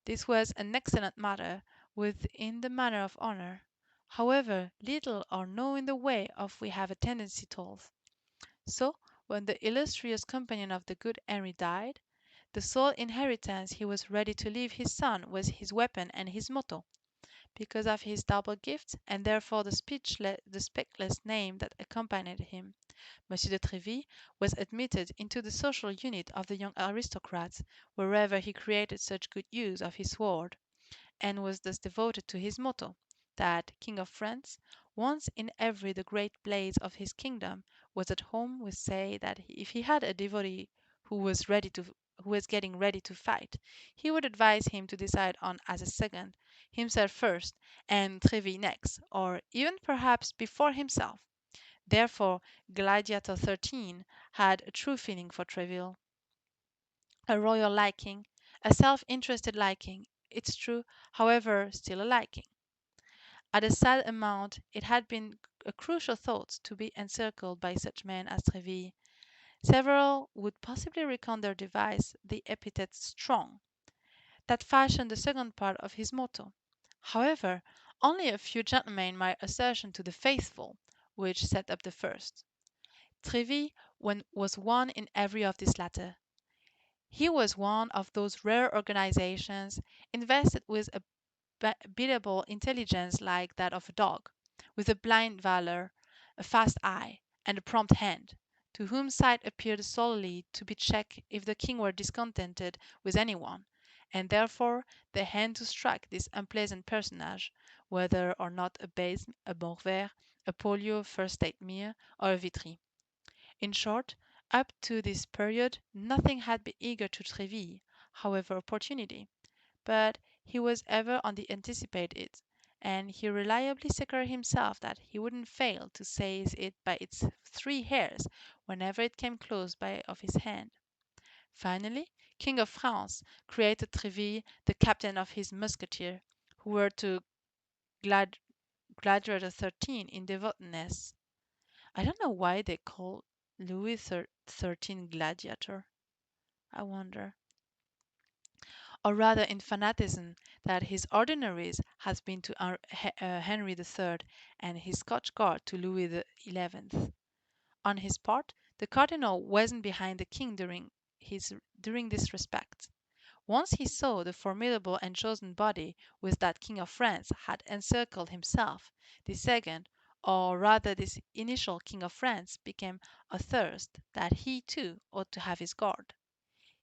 This was an excellent matter, within the manner of honour, however little or no in the way of we have a tendency told. So, when the illustrious companion of the good Henry died, the sole inheritance he was ready to leave his son was his weapon and his motto, because of his double gift, and therefore the speckless name that accompanied him. Monsieur de Treville was admitted into the social unit of the young aristocrats wherever he created such good use of his sword, and was thus devoted to his motto, that King of France, once in every the great blaze of his kingdom, was at home would say that if he had a devotee who was getting ready to fight, he would advise him to decide on as a second, himself first, and Treville next, or even perhaps before himself. Therefore, Gladiator 13 had a true feeling for Treville, a royal liking, a self-interested liking, it's true, however, still a liking. At a sad amount, it had been a crucial thought to be encircled by such men as Treville. Several would possibly recount their device, the epithet strong, that fashioned the second part of his motto. However, only a few gentlemen made assertion to the faithful, which set up the first. Treville was one in every of these latter. He was one of those rare organizations invested with a beatable intelligence like that of a dog, with a blind valor, a fast eye, and a prompt hand, to whom sight appeared solely to be check if the king were discontented with any one, and therefore the hand to strike this unpleasant personage whether or not a Besme, a Bonvert, a Poliau first-aid Mir, or a Vitry. In short, up to this period nothing had been eager to Treville, however opportunity, but he was ever on the anticipated, and he reliably secured himself that he wouldn't fail to seize it by its 3 hairs whenever it came close by of his hand. Finally, King of France created Treville the captain of his musketeers, who were to glad Gladiator 13 in devotedness. I don't know why they call Louis XIII Gladiator. I wonder. Or rather in fanaticism that his ordinaries has been to Henry III and his Scotch Guard to Louis XI. On his part, the Cardinal wasn't behind the king during this respect. Once he saw the formidable and chosen body with that King of France had encircled himself, the second, or rather this initial King of France, became athirst that he too ought to have his guard.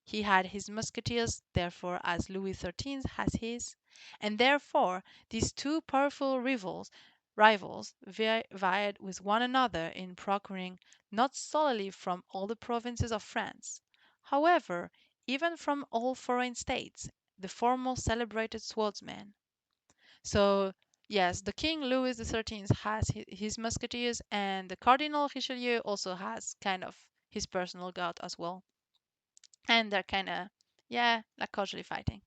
He had his musketeers, therefore, as Louis XIII has his, and therefore these two powerful rivals vied with one another in procuring, not solely from all the provinces of France, however, even from all foreign states, the foremost celebrated swordsmen. So, yes, the King Louis XIII has his musketeers, and the Cardinal Richelieu also has kind of his personal guard as well, and they're kind of, yeah, like casually fighting.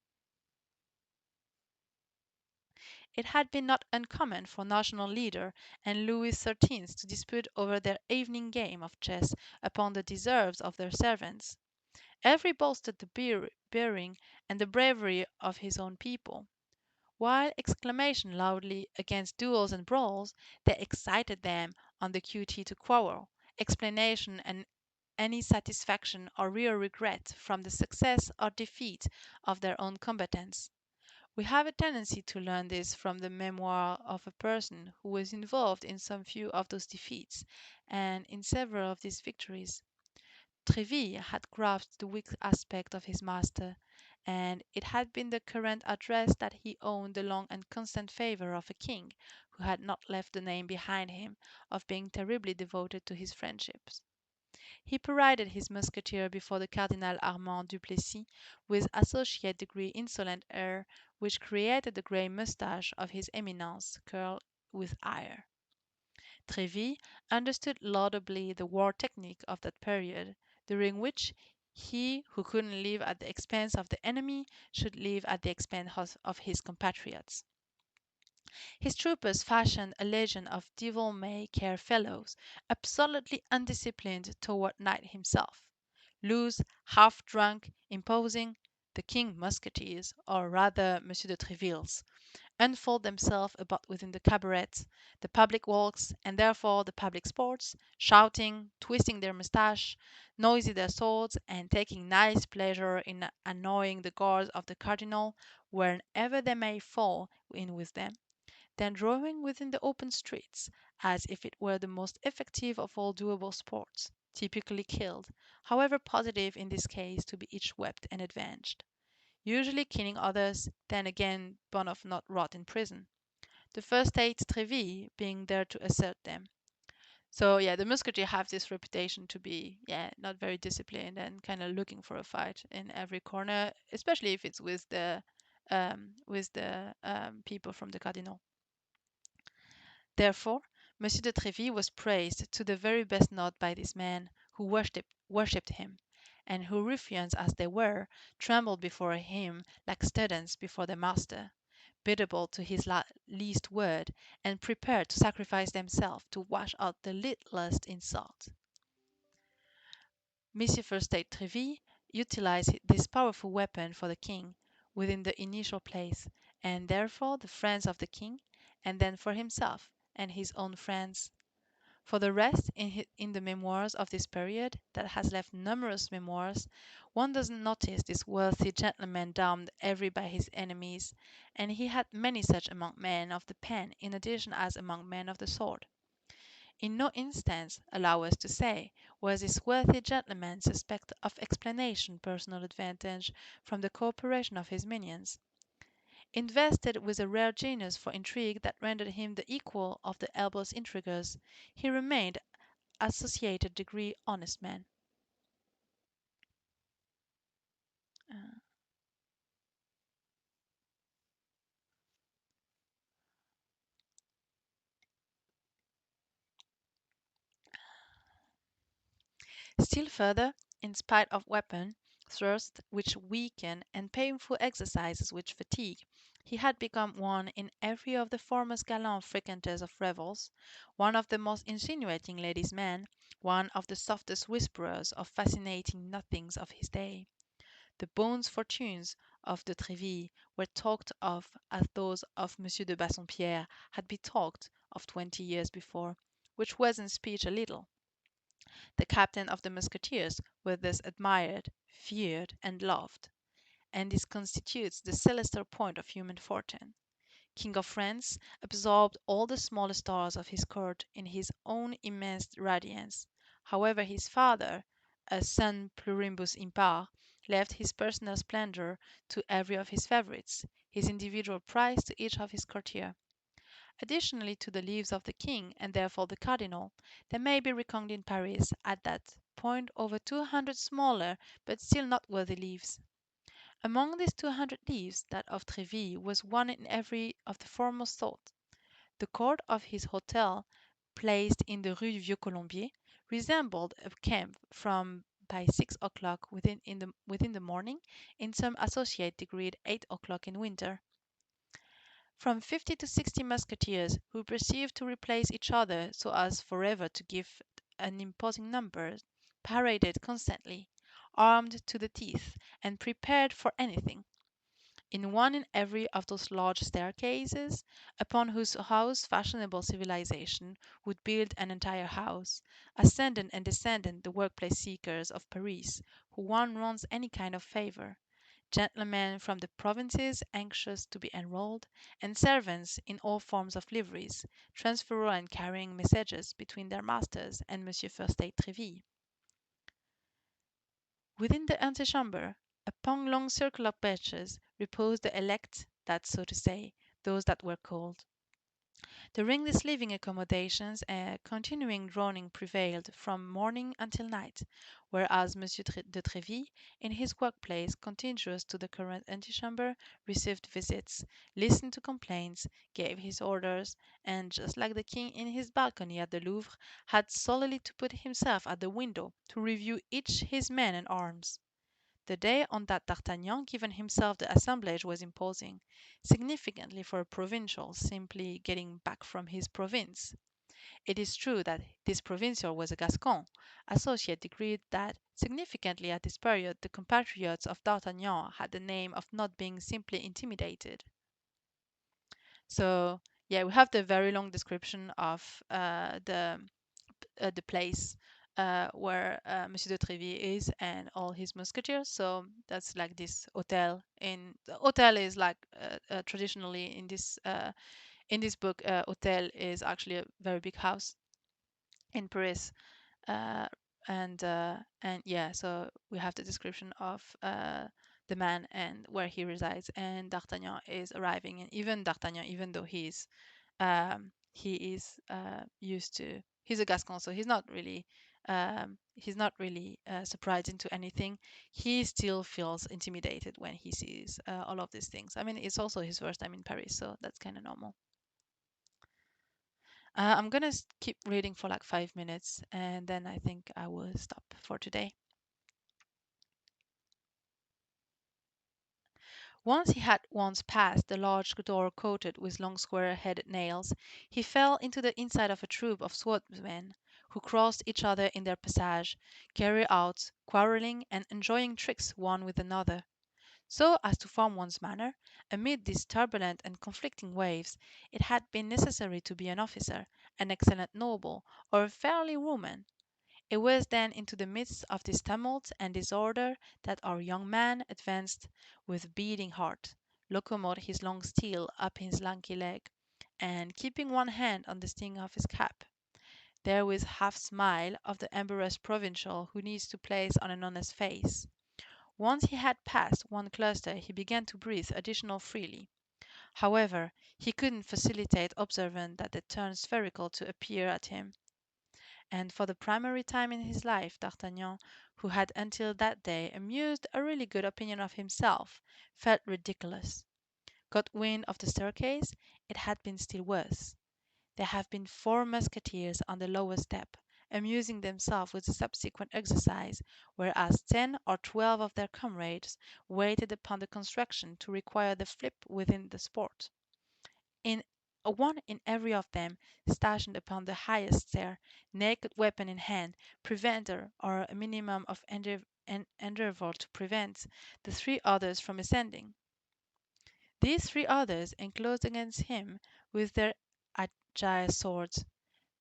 It had been not uncommon for national leader and Louis XIII to dispute over their evening game of chess upon the deserves of their servants. Every boasted the bearing and the bravery of his own people, while exclamation loudly against duels and brawls, they excited them on the duty to quarrel, explanation and any satisfaction or real regret from the success or defeat of their own combatants. We have a tendency to learn this from the memoir of a person who was involved in some few of those defeats and in several of these victories. Treville had grasped the weak aspect of his master, and it had been the current address that he owned the long and constant favour of a king who had not left the name behind him of being terribly devoted to his friendships. He paraded his musketeer before the Cardinal Armand Duplessis with associate degree insolent air which created the grey moustache of his Eminence curled with ire. Treville understood laudably the war technique of that period, during which he who couldn't live at the expense of the enemy should live at the expense of his compatriots. His troopers fashioned a legion of devil-may-care fellows, absolutely undisciplined toward night himself, loose, half-drunk, imposing, the King Musketeers, or rather Monsieur de Treville's, unfold themselves about within the cabarets, the public walks, and therefore the public sports, shouting, twisting their moustache, noisy their swords, and taking nice pleasure in annoying the guards of the Cardinal wherever they may fall in with them, then drawing within the open streets, as if it were the most effective of all doable sports, typically killed, however positive in this case to be each wept and avenged, usually killing others, then again born of not rot in prison, the first eight Treville being there to assert them. So yeah, the Musketeers have this reputation to be not very disciplined and kind of looking for a fight in every corner, especially if it's with the people from the Cardinal. Therefore, Monsieur de Treville was praised to the very best note by these men who worshipped him, and who, ruffians as they were, trembled before him like students before their master, biddable to his least word, and prepared to sacrifice themselves to wash out the littlest insult. Monsieur First Aid Treville utilized this powerful weapon for the king within the initial place, and therefore the friends of the king, and then for himself and his own friends. For the rest, in the memoirs of this period, that has left numerous memoirs, one doesn't notice this worthy gentleman downed every by his enemies, and he had many such among men of the pen in addition as among men of the sword. In no instance, allow us to say, was this worthy gentleman suspect of explanation personal advantage from the cooperation of his minions. Invested with a rare genius for intrigue that rendered him the equal of the ablest intriguers, he remained associated degree honest man. Uh, Still further, in spite of weapon, thirst which weaken, and painful exercises which fatigue, he had become one in every of the foremost gallant frequenters of revels, one of the most insinuating ladies' men, one of the softest whisperers of fascinating nothings of his day. The bonnes fortunes of de Treville were talked of as those of Monsieur de Bassompierre had been talked of 20 years before, which was in speech a little. The captain of the Musketeers was thus admired, feared, and loved, and this constitutes the celestial point of human fortune. King of France absorbed all the smaller stars of his court in his own immense radiance. However, his father, a sun pluribus impar, left his personal splendor to every of his favorites, his individual prize to each of his courtiers. Additionally to the leaves of the king, and therefore the cardinal, there may be reckoned in Paris at that point over 200 smaller but still noteworthy leaves. Among these 200 leaves, that of Treville was one in every of the foremost thought. The court of his hotel, placed in the Rue Vieux Colombier, resembled a camp from by 6 o'clock within the morning, in some associate degree at 8 o'clock in winter. From 50 to 60 musketeers, who perceived to replace each other so as forever to give an imposing number, paraded constantly, armed to the teeth, and prepared for anything. In one in every of those large staircases, upon whose house fashionable civilization would build an entire house, ascendant and descendant the workplace seekers of Paris, who one wants any kind of favor, gentlemen from the provinces anxious to be enrolled, and servants in all forms of liveries, transferring and carrying messages between their masters and Monsieur First Aid Treville. Within the antechamber, upon long circular benches, reposed the elect, that so to say, those that were called. The ringless living accommodations and continuing droning prevailed from morning until night, whereas Monsieur de Treville, in his workplace contiguous to the current antechamber, received visits, listened to complaints, gave his orders, and, just like the king in his balcony at the Louvre, had solely to put himself at the window to review each his men and arms. The day on that D'Artagnan given himself the assemblage was imposing, significantly for a provincial simply getting back from his province. It is true that this provincial was a Gascon. Associate decreed that, significantly at this period, the compatriots of D'Artagnan had the name of not being simply intimidated. So, yeah, we have the very long description of the place where Monsieur de Treville is and all his musketeers. So that's like this hotel. In the hotel is like traditionally in this book, hotel is actually a very big house in Paris. Uh, and yeah, so we have the description of the man and where he resides, and D'Artagnan is arriving, and even D'Artagnan, even though he is used to he's a Gascon, so he's not really surprised into anything. He still feels intimidated when he sees all of these things. I mean, it's also his first time in Paris, so that's kind of normal. I'm gonna keep reading for like 5 minutes, and then I think I will stop for today. Once passed the large door coated with long square-headed nails, he fell into the inside of a troop of swordsmen, who crossed each other in their passage, carried out, quarrelling, and enjoying tricks one with another. So as to form one's manner, amid these turbulent and conflicting waves, it had been necessary to be an officer, an excellent noble, or a fairly woman. It was then into the midst of this tumult and disorder that our young man advanced with beating heart, locomoted his long steel up his lanky leg, and keeping one hand on the sting of his cap, therewith half smile of the embarrassed provincial who needs to place on an honest face. Once he had passed one cluster he began to breathe additional freely. However, he couldn't facilitate observing that they turned spherical to appear at him. And for the primary time in his life, D'Artagnan, who had until that day amused a really good opinion of himself, felt ridiculous. Got wind of the staircase, it had been still worse. There have been 4 musketeers on the lower step, amusing themselves with the subsequent exercise, whereas 10 or 12 of their comrades waited upon the construction to require the flip within the sport. In one in every of them, stationed upon the highest stair, naked weapon in hand, preventer or a minimum of endeavor to prevent the 3 others from ascending. These 3 others enclosed against him with their agile swords.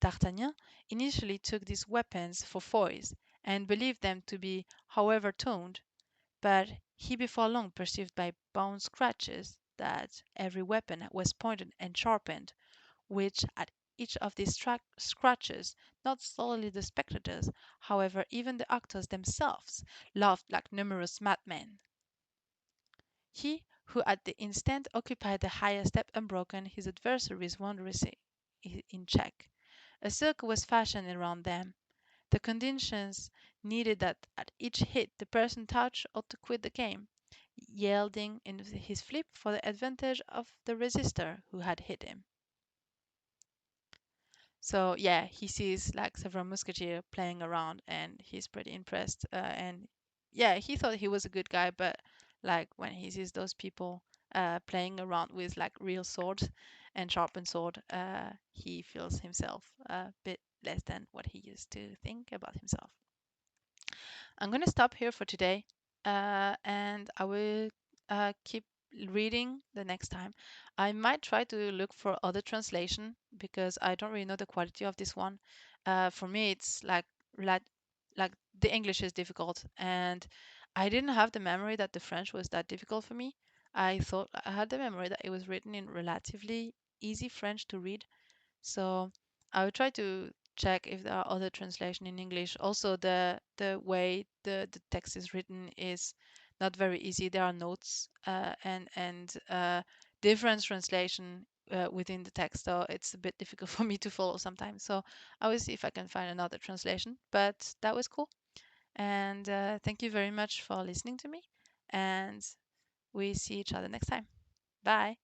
D'Artagnan initially took these weapons for foils, and believed them to be however toned, but he before long perceived by bone scratches that every weapon was pointed and sharpened, which at each of these scratches, not solely the spectators, however even the actors themselves, laughed like numerous madmen. He who at the instant occupied the higher step unbroken, his adversaries wondrously in check. A circle was fashioned around them. The conditions needed that at each hit the person touched ought to quit the game, yielding in his flip for the advantage of the resister who had hit him. So yeah, he sees like several musketeers playing around, and he's pretty impressed. And yeah, he thought he was a good guy, but like when he sees those people playing around with like real swords and sharpened sword, he feels himself a bit less than what he used to think about himself. I'm going to stop here for today, and I will keep reading the next time. I might try to look for other translation because I don't really know the quality of this one. For me, it's like like the English is difficult, and I didn't have the memory that the French was that difficult for me. I thought I had the memory that it was written in relatively easy French to read, so I will try to check if there are other translation in English. Also, the way the text is written is not very easy. There are notes and different translation within the text, so it's a bit difficult for me to follow sometimes. So I will see if I can find another translation. But that was cool, and thank you very much for listening to me. And we see each other next time. Bye.